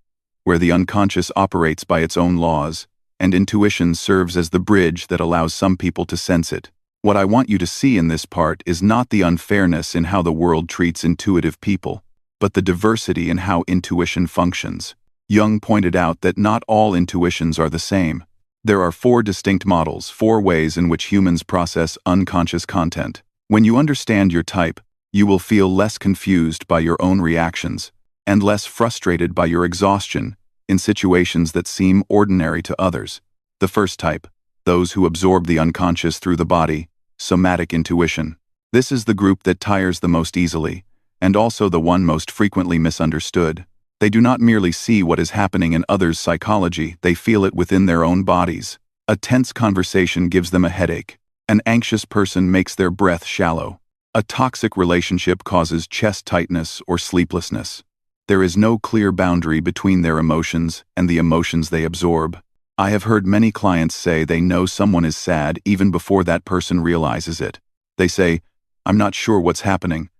where the unconscious operates by its own laws, and intuition serves as the bridge that allows some people to sense it. What I want you to see in this part is not the unfairness in how the world treats intuitive people, but the diversity in how intuition functions. Jung pointed out that not all intuitions are the same. There are 4 distinct models, 4 ways in which humans process unconscious content. When you understand your type, you will feel less confused by your own reactions, and less frustrated by your exhaustion in situations that seem ordinary to others. The first type, those who absorb the unconscious through the body, somatic intuition. This is the group that tires the most easily, and also the one most frequently misunderstood. They do not merely see what is happening in others' psychology, they feel it within their own bodies. A tense conversation gives them a headache. An anxious person makes their breath shallow. A toxic relationship causes chest tightness or sleeplessness. There is no clear boundary between their emotions and the emotions they absorb. I have heard many clients say they know someone is sad even before that person realizes it. They say, "I'm not sure what's happening,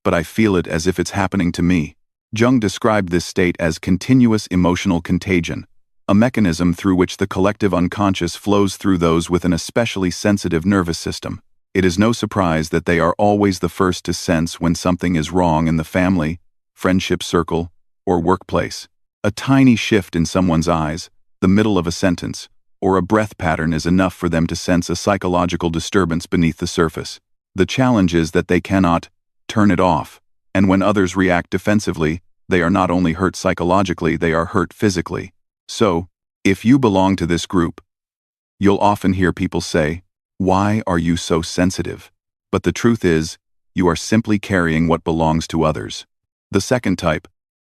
but I feel it as if it's happening to me." Jung described this state as continuous emotional contagion, a mechanism through which the collective unconscious flows through those with an especially sensitive nervous system. It is no surprise that they are always the first to sense when something is wrong in the family, friendship circle, or workplace. A tiny shift in someone's eyes, the middle of a sentence, or a breath pattern is enough for them to sense a psychological disturbance beneath the surface. The challenge is that they cannot turn it off, and when others react defensively, they are not only hurt psychologically, they are hurt physically. So, if you belong to this group, you'll often hear people say, "Why are you so sensitive?" But the truth is, you are simply carrying what belongs to others. The second type,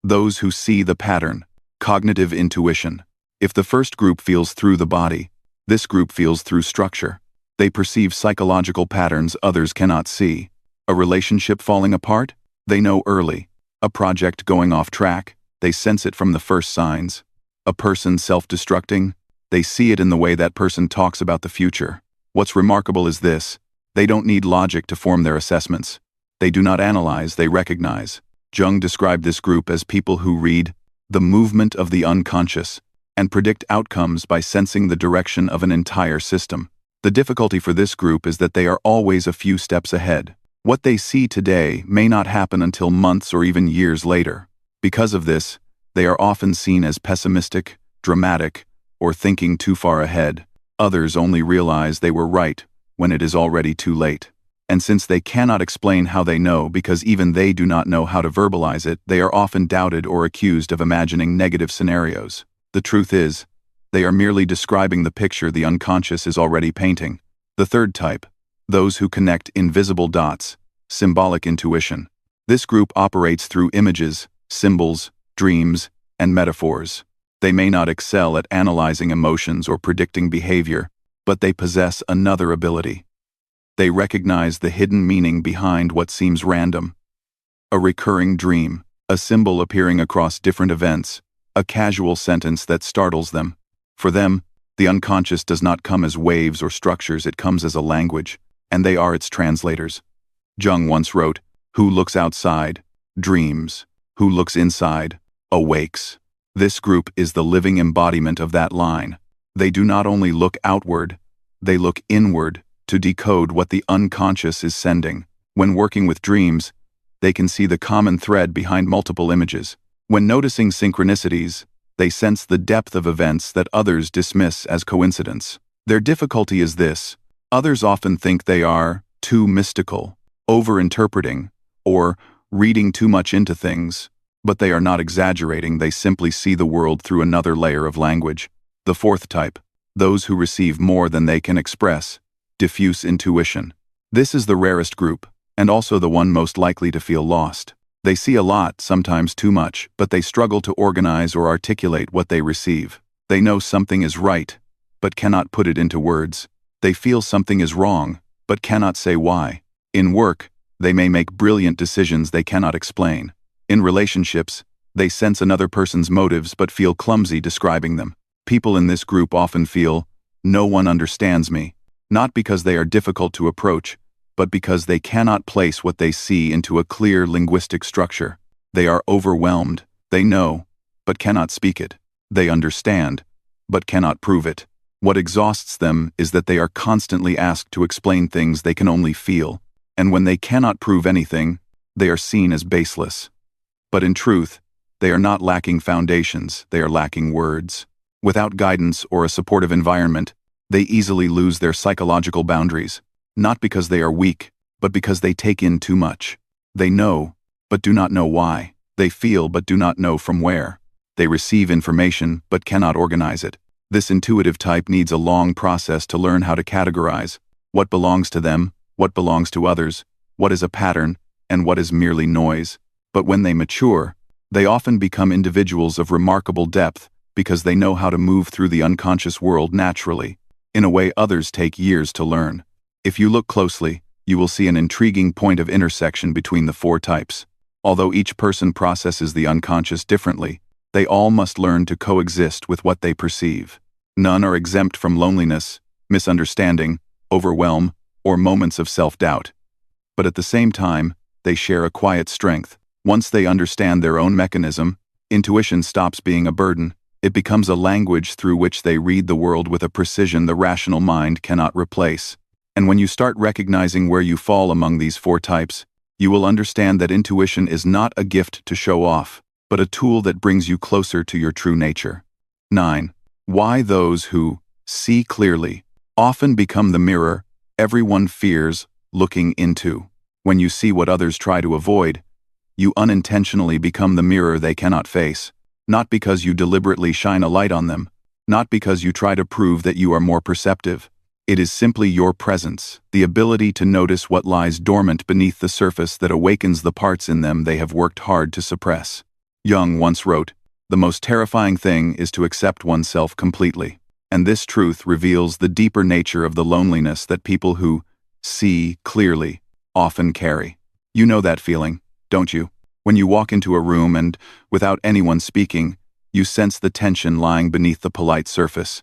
those who see the pattern, cognitive intuition. If the first group feels through the body, this group feels through structure. They perceive psychological patterns others cannot see. A relationship falling apart? They know early. A project going off track? They sense it from the first signs. A person self-destructing? They see it in the way that person talks about the future. What's remarkable is this: they don't need logic to form their assessments. They do not analyze, they recognize. Jung described this group as people who read the movement of the unconscious and predict outcomes by sensing the direction of an entire system. The difficulty for this group is that they are always a few steps ahead. What they see today may not happen until months or even years later. Because of this, they are often seen as pessimistic, dramatic, or thinking too far ahead. Others only realize they were right when it is already too late. And since they cannot explain how they know because even they do not know how to verbalize it, they are often doubted or accused of imagining negative scenarios. The truth is, they are merely describing the picture the unconscious is already painting. The third type, those who connect invisible dots, symbolic intuition. This group operates through images, symbols, dreams, and metaphors. They may not excel at analyzing emotions or predicting behavior, but they possess another ability. They recognize the hidden meaning behind what seems random. A recurring dream, a symbol appearing across different events, a casual sentence that startles them. For them, the unconscious does not come as waves or structures, it comes as a language, and they are its translators. Jung once wrote, "Who looks outside, dreams. Who looks inside, awakes." This group is the living embodiment of that line. They do not only look outward, they look inward to decode what the unconscious is sending. When working with dreams, they can see the common thread behind multiple images. When noticing synchronicities, they sense the depth of events that others dismiss as coincidence. Their difficulty is this: others often think they are too mystical, over-interpreting, or reading too much into things, but they are not exaggerating, they simply see the world through another layer of language. The fourth type, those who receive more than they can express, diffuse intuition. This is the rarest group, and also the one most likely to feel lost. They see a lot, sometimes too much, but they struggle to organize or articulate what they receive. They know something is right, but cannot put it into words. They feel something is wrong, but cannot say why. In work, they may make brilliant decisions they cannot explain. In relationships, they sense another person's motives but feel clumsy describing them. People in this group often feel, "No one understands me," not because they are difficult to approach, but because they cannot place what they see into a clear linguistic structure. They are overwhelmed. They know, but cannot speak it. They understand, but cannot prove it. What exhausts them is that they are constantly asked to explain things they can only feel, and when they cannot prove anything, they are seen as baseless. But in truth, they are not lacking foundations, they are lacking words. Without guidance or a supportive environment, they easily lose their psychological boundaries, not because they are weak, but because they take in too much. They know, but do not know why. They feel, but do not know from where. They receive information, but cannot organize it. This intuitive type needs a long process to learn how to categorize what belongs to them, what belongs to others, what is a pattern, and what is merely noise. But when they mature, they often become individuals of remarkable depth because they know how to move through the unconscious world naturally, in a way others take years to learn. If you look closely, you will see an intriguing point of intersection between the four types. Although each person processes the unconscious differently, they all must learn to coexist with what they perceive. None are exempt from loneliness, misunderstanding, overwhelm, or moments of self-doubt. But at the same time, they share a quiet strength. Once they understand their own mechanism, intuition stops being a burden. It becomes a language through which they read the world with a precision the rational mind cannot replace. And when you start recognizing where you fall among these four types, you will understand that intuition is not a gift to show off, but a tool that brings you closer to your true nature. 9. Why those who see clearly often become the mirror everyone fears looking into. When you see what others try to avoid, you unintentionally become the mirror they cannot face, not because you deliberately shine a light on them, not because you try to prove that you are more perceptive. It is simply your presence, the ability to notice what lies dormant beneath the surface that awakens the parts in them they have worked hard to suppress. Jung once wrote, "The most terrifying thing is to accept oneself completely." And this truth reveals the deeper nature of the loneliness that people who see clearly often carry. You know that feeling, don't you? When you walk into a room and, without anyone speaking, you sense the tension lying beneath the polite surface.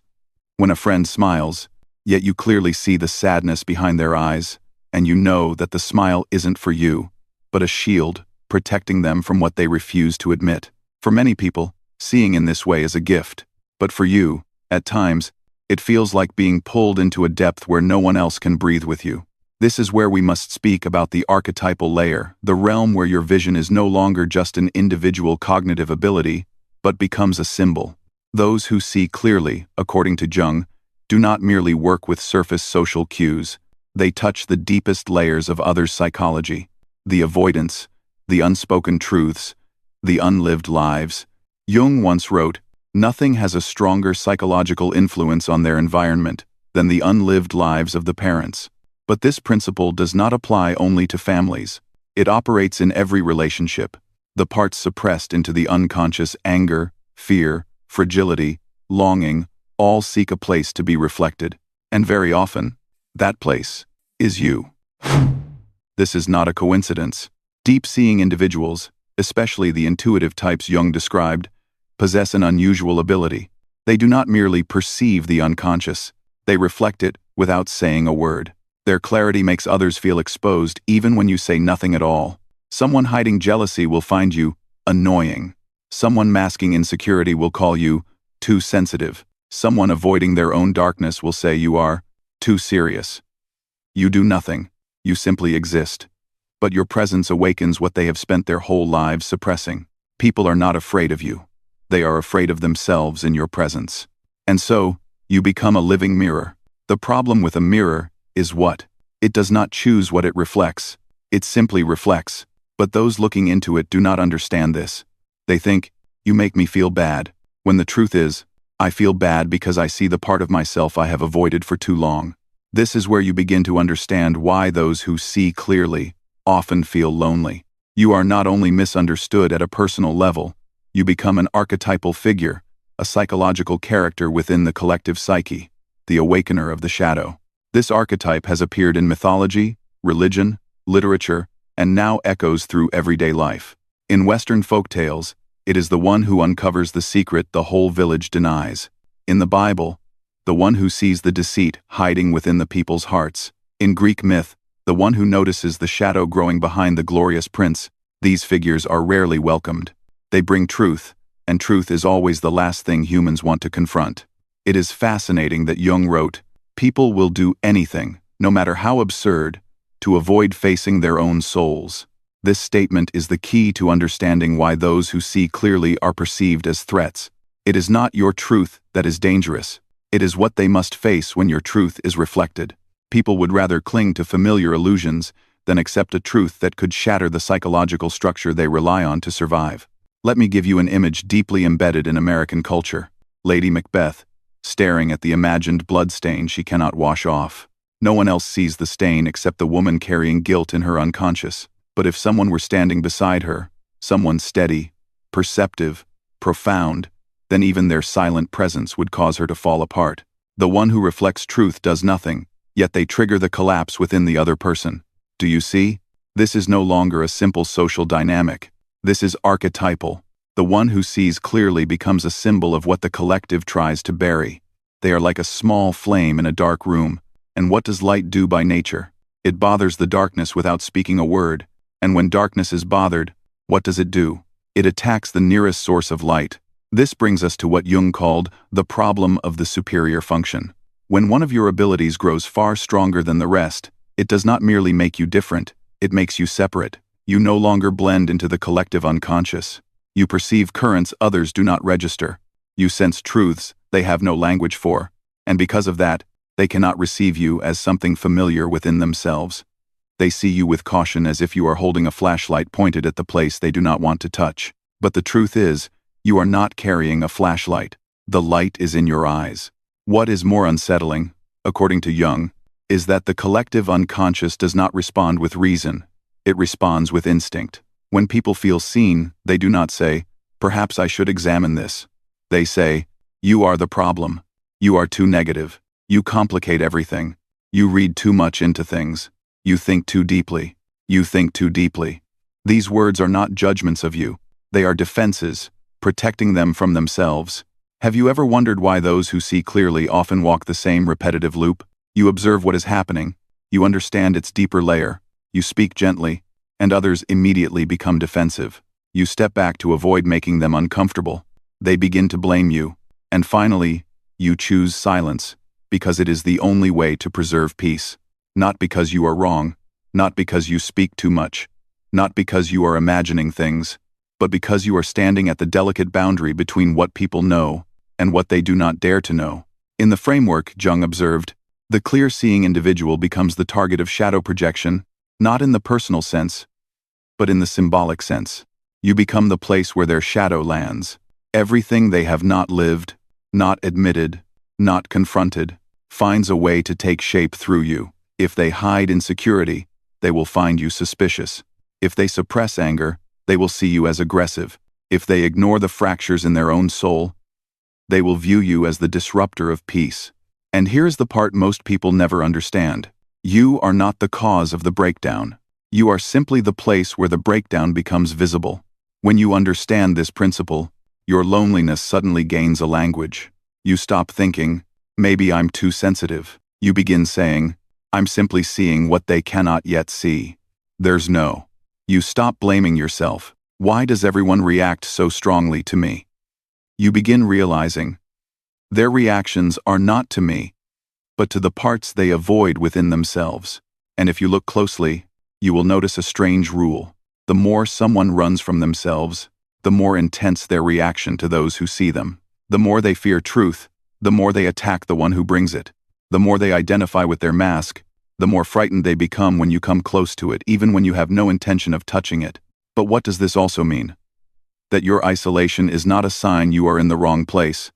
When a friend smiles, yet you clearly see the sadness behind their eyes, and you know that the smile isn't for you, but a shield protecting them from what they refuse to admit. For many people, seeing in this way is a gift, but for you, at times, it feels like being pulled into a depth where no one else can breathe with you. This is where we must speak about the archetypal layer, the realm where your vision is no longer just an individual cognitive ability, but becomes a symbol. Those who see clearly, according to Jung, do not merely work with surface social cues. They touch the deepest layers of others' psychology, the avoidance, the unspoken truths, the unlived lives. Jung once wrote, "Nothing has a stronger psychological influence on their environment than the unlived lives of the parents." But this principle does not apply only to families. It operates in every relationship. The parts suppressed into the unconscious anger, fear, fragility, longing, all seek a place to be reflected. And very often, that place is you. This is not a coincidence. Deep-seeing individuals, especially the intuitive types Jung described, possess an unusual ability. They do not merely perceive the unconscious, they reflect it without saying a word. Their clarity makes others feel exposed even when you say nothing at all. Someone hiding jealousy will find you annoying. Someone masking insecurity will call you too sensitive. Someone avoiding their own darkness will say you are too serious. You do nothing. You simply exist. But your presence awakens what they have spent their whole lives suppressing. People are not afraid of you. They are afraid of themselves in your presence. And so, you become a living mirror. The problem with a mirror is what? It does not choose what it reflects. It simply reflects. But those looking into it do not understand this. They think, "You make me feel bad," when the truth is, I feel bad because I see the part of myself I have avoided for too long. This is where you begin to understand why those who see clearly often feel lonely. You are not only misunderstood at a personal level, you become an archetypal figure, a psychological character within the collective psyche, the awakener of the shadow. This archetype has appeared in mythology, religion, literature, and now echoes through everyday life. In Western folk tales, it is the one who uncovers the secret the whole village denies. In the Bible, the one who sees the deceit hiding within the people's hearts. In Greek myth, the one who notices the shadow growing behind the glorious prince. These figures are rarely welcomed. They bring truth, and truth is always the last thing humans want to confront. It is fascinating that Jung wrote, "People will do anything, no matter how absurd, to avoid facing their own souls." This statement is the key to understanding why those who see clearly are perceived as threats. It is not your truth that is dangerous. It is what they must face when your truth is reflected. People would rather cling to familiar illusions than accept a truth that could shatter the psychological structure they rely on to survive. Let me give you an image deeply embedded in American culture. Lady Macbeth, staring at the imagined bloodstain she cannot wash off. No one else sees the stain except the woman carrying guilt in her unconscious. But if someone were standing beside her, someone steady, perceptive, profound, then even their silent presence would cause her to fall apart. The one who reflects truth does nothing. yet they trigger the collapse within the other person. Do you see? This is no longer a simple social dynamic. This is archetypal. The one who sees clearly becomes a symbol of what the collective tries to bury. They are like a small flame in a dark room. And what does light do by nature? It bothers the darkness without speaking a word. And when darkness is bothered, what does it do? It attacks the nearest source of light. This brings us to what Jung called the problem of the superior function. When one of your abilities grows far stronger than the rest, it does not merely make you different, it makes you separate. You no longer blend into the collective unconscious. You perceive currents others do not register. You sense truths they have no language for. And because of that, they cannot receive you as something familiar within themselves. They see you with caution as if you are holding a flashlight pointed at the place they do not want to touch. But the truth is, you are not carrying a flashlight. The light is in your eyes. What is more unsettling, according to Jung, is that the collective unconscious does not respond with reason. It responds with instinct. When people feel seen, they do not say, "Perhaps I should examine this." They say, "You are the problem. You are too negative. You complicate everything. You read too much into things. You think too deeply. You think too deeply." These words are not judgments of you. They are defenses, protecting them from themselves. Have you ever wondered why those who see clearly often walk the same repetitive loop? You observe what is happening. You understand its deeper layer. You speak gently, and others immediately become defensive. You step back to avoid making them uncomfortable. They begin to blame you. And finally, you choose silence, because it is the only way to preserve peace. Not because you are wrong, not because you speak too much, not because you are imagining things, but because you are standing at the delicate boundary between what people know and what they do not dare to know. In the framework, Jung observed, the clear-seeing individual becomes the target of shadow projection, not in the personal sense, but in the symbolic sense. You become the place where their shadow lands. Everything they have not lived, not admitted, not confronted, finds a way to take shape through you. If they hide insecurity, they will find you suspicious. If they suppress anger, they will see you as aggressive. If they ignore the fractures in their own soul, they will view you as the disruptor of peace. And here's the part most people never understand. You are not the cause of the breakdown. You are simply the place where the breakdown becomes visible. When you understand this principle, your loneliness suddenly gains a language. You stop thinking, "Maybe I'm too sensitive." You begin saying, "I'm simply seeing what they cannot yet see." There's no. You stop blaming yourself. Why does everyone react so strongly to me? You begin realizing, their reactions are not to me, but to the parts they avoid within themselves. And if you look closely, you will notice a strange rule. The more someone runs from themselves, the more intense their reaction to those who see them. The more they fear truth, the more they attack the one who brings it. The more they identify with their mask, the more frightened they become when you come close to it, even when you have no intention of touching it. But what does this also mean? That your isolation is not a sign you are in the wrong place,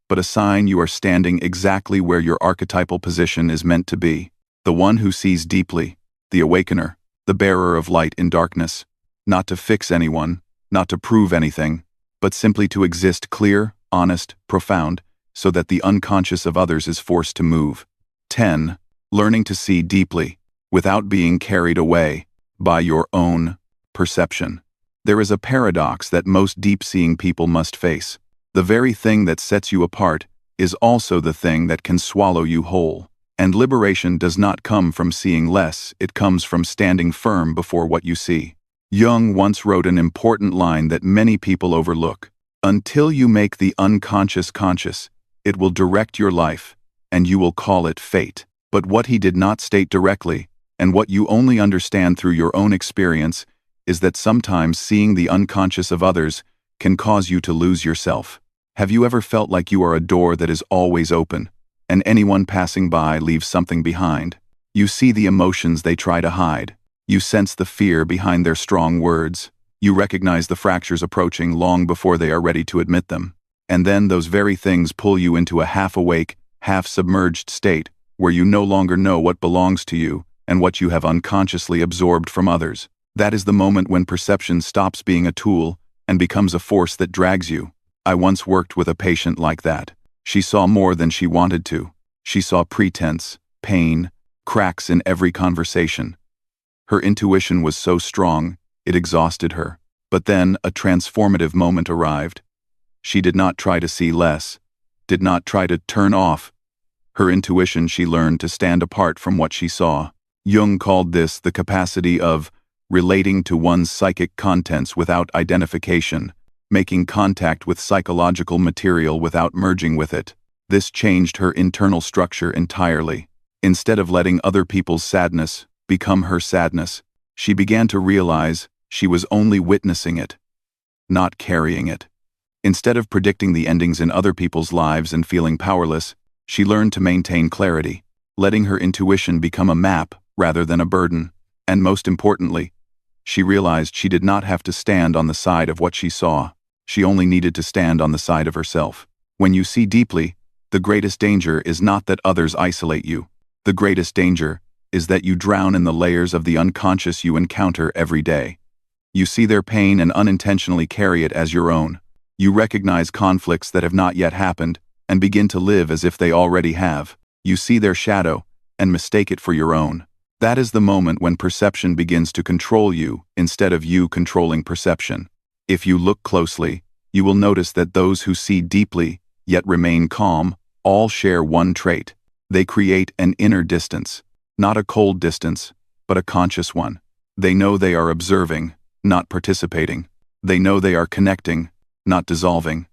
but a sign you are standing exactly where your archetypal position is meant to be. The one who sees deeply, the awakener, the bearer of light in darkness, not to fix anyone, not to prove anything, but simply to exist clear, honest, profound, so that the unconscious of others is forced to move. 10. Learning to see deeply, without being carried away by your own perception. There is a paradox that most deep-seeing people must face. The very thing that sets you apart is also the thing that can swallow you whole. And liberation does not come from seeing less, it comes from standing firm before what you see. Jung once wrote an important line that many people overlook. Until you make the unconscious conscious, it will direct your life, and you will call it fate. But what he did not state directly, and what you only understand through your own experience, is that sometimes seeing the unconscious of others can cause you to lose yourself. Have you ever felt like you are a door that is always open, and anyone passing by leaves something behind? You see the emotions they try to hide. You sense the fear behind their strong words. You recognize the fractures approaching long before they are ready to admit them. And then those very things pull you into a half-awake, half-submerged state, where you no longer know what belongs to you and what you have unconsciously absorbed from others. That is the moment when perception stops being a tool and becomes a force that drags you. I once worked with a patient like that. She saw more than she wanted to. She saw pretense, pain, cracks in every conversation. Her intuition was so strong, it exhausted her. But then a transformative moment arrived. She did not try to see less, did not try to turn off. Her intuition, she learned to stand apart from what she saw. Jung called this the capacity of relating to one's psychic contents without identification, making contact with psychological material without merging with it. This changed her internal structure entirely. Instead of letting other people's sadness become her sadness, she began to realize she was only witnessing it, not carrying it. Instead of predicting the endings in other people's lives and feeling powerless, she learned to maintain clarity, letting her intuition become a map rather than a burden. And most importantly, she realized she did not have to stand on the side of what she saw. She only needed to stand on the side of herself. When you see deeply, the greatest danger is not that others isolate you. The greatest danger is that you drown in the layers of the unconscious you encounter every day. You see their pain and unintentionally carry it as your own. You recognize conflicts that have not yet happened and begin to live as if they already have. You see their shadow and mistake it for your own. That is the moment when perception begins to control you instead of you controlling perception. If you look closely, you will notice that those who see deeply, yet remain calm, all share one trait. They create an inner distance, not a cold distance, but a conscious one. They know they are observing, not participating. They know they are connecting, not dissolving.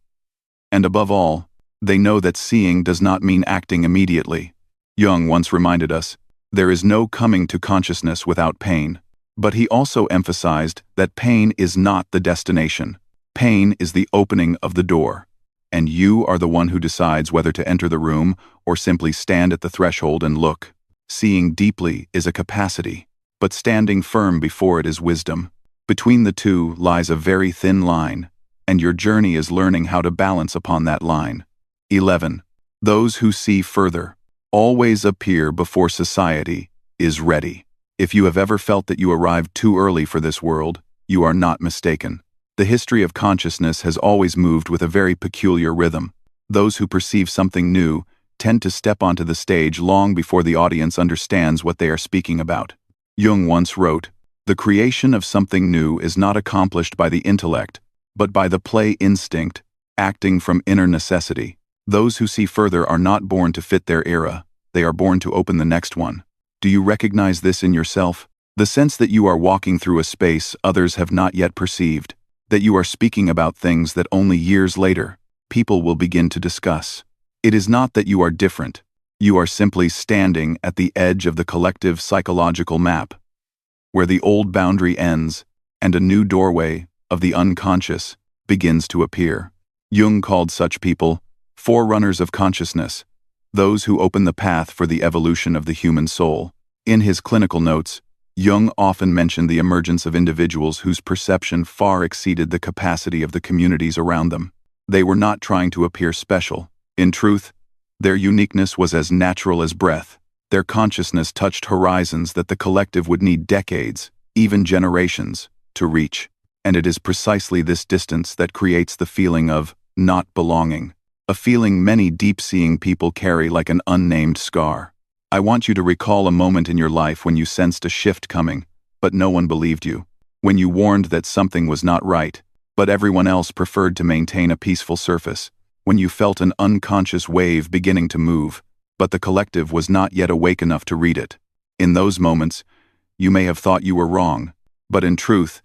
And above all, they know that seeing does not mean acting immediately. Jung once reminded us, there is no coming to consciousness without pain. But he also emphasized that pain is not the destination. Pain is the opening of the door. And you are the one who decides whether to enter the room or simply stand at the threshold and look. Seeing deeply is a capacity, but standing firm before it is wisdom. Between the two lies a very thin line, and your journey is learning how to balance upon that line. 11. Those who see further always appear before society is ready. If you have ever felt that you arrived too early for this world, you are not mistaken. The history of consciousness has always moved with a very peculiar rhythm. Those who perceive something new tend to step onto the stage long before the audience understands what they are speaking about. Jung once wrote, "The creation of something new is not accomplished by the intellect, but by the play instinct, acting from inner necessity." Those who see further are not born to fit their era, they are born to open the next one. Do you recognize this in yourself? The sense that you are walking through a space others have not yet perceived, that you are speaking about things that only years later, people will begin to discuss. It is not that you are different, you are simply standing at the edge of the collective psychological map, where the old boundary ends and a new doorway of the unconscious begins to appear. Jung called such people forerunners of consciousness, those who open the path for the evolution of the human soul. In his clinical notes, Jung often mentioned the emergence of individuals whose perception far exceeded the capacity of the communities around them. They were not trying to appear special. In truth, their uniqueness was as natural as breath. Their consciousness touched horizons that the collective would need decades, even generations, to reach. And it is precisely this distance that creates the feeling of not belonging. A feeling many deep-seeing people carry like an unnamed scar. I want you to recall a moment in your life when you sensed a shift coming, but no one believed you. When you warned that something was not right, but everyone else preferred to maintain a peaceful surface. When you felt an unconscious wave beginning to move, but the collective was not yet awake enough to read it. In those moments, you may have thought you were wrong, but in truth,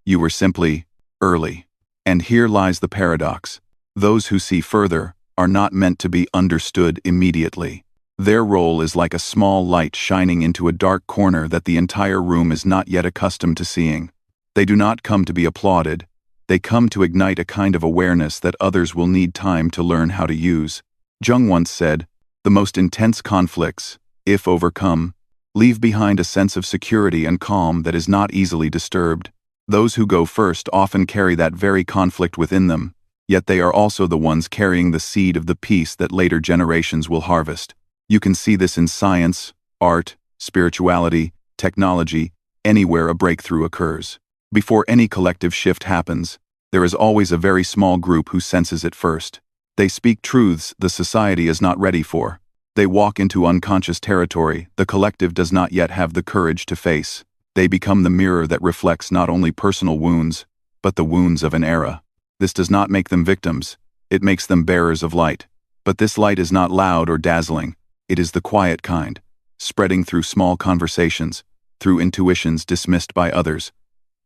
you were simply early. And here lies the paradox. Those who see further are not meant to be understood immediately. Their role is like a small light shining into a dark corner that the entire room is not yet accustomed to seeing. They do not come to be applauded. They come to ignite a kind of awareness that others will need time to learn how to use. Jung once said, "The most intense conflicts, if overcome, leave behind a sense of security and calm that is not easily disturbed." Those who go first often carry that very conflict within them, yet they are also the ones carrying the seed of the peace that later generations will harvest. You can see this in science, art, spirituality, technology, anywhere a breakthrough occurs. Before any collective shift happens, there is always a very small group who senses it first. They speak truths the society is not ready for. They walk into unconscious territory the collective does not yet have the courage to face. They become the mirror that reflects not only personal wounds, but the wounds of an era. This does not make them victims, it makes them bearers of light. But this light is not loud or dazzling, it is the quiet kind, spreading through small conversations, through intuitions dismissed by others,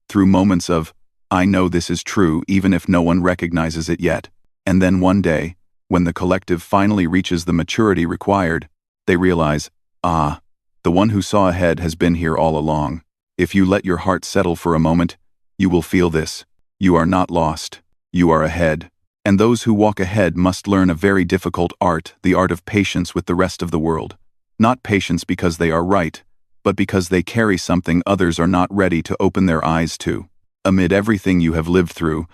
through moments of, I know this is true even if no one recognizes it yet. And then one day, when the collective finally reaches the maturity required, they realize, the one who saw ahead has been here all along. If you let your heart settle for a moment, you will feel this. You are not lost. You are ahead. And those who walk ahead must learn a very difficult art, the art of patience with the rest of the world. Not patience because they are right, but because they carry something others are not ready to open their eyes to. Amid everything you have lived through,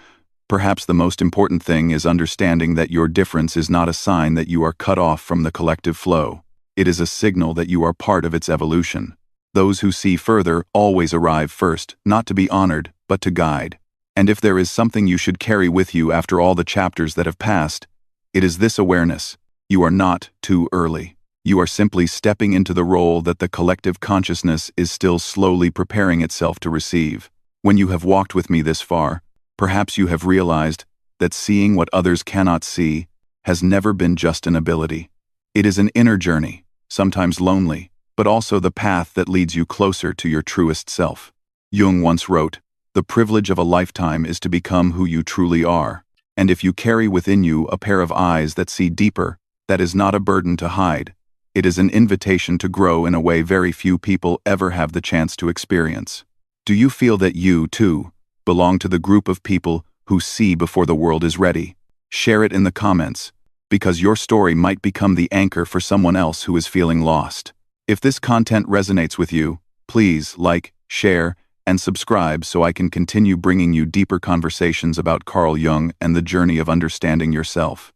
perhaps the most important thing is understanding that your difference is not a sign that you are cut off from the collective flow. It is a signal that you are part of its evolution. Those who see further always arrive first, not to be honored, but to guide. And if there is something you should carry with you after all the chapters that have passed, it is this awareness. You are not too early. You are simply stepping into the role that the collective consciousness is still slowly preparing itself to receive. When you have walked with me this far, perhaps you have realized that seeing what others cannot see has never been just an ability. It is an inner journey, sometimes lonely, but also the path that leads you closer to your truest self. Jung once wrote, "The privilege of a lifetime is to become who you truly are, and if you carry within you a pair of eyes that see deeper, that is not a burden to hide. It is an invitation to grow in a way very few people ever have the chance to experience." Do you feel that you, too, belong to the group of people who see before the world is ready? Share it in the comments, because your story might become the anchor for someone else who is feeling lost. If this content resonates with you, please like, share, and subscribe so I can continue bringing you deeper conversations about Carl Jung and the journey of understanding yourself.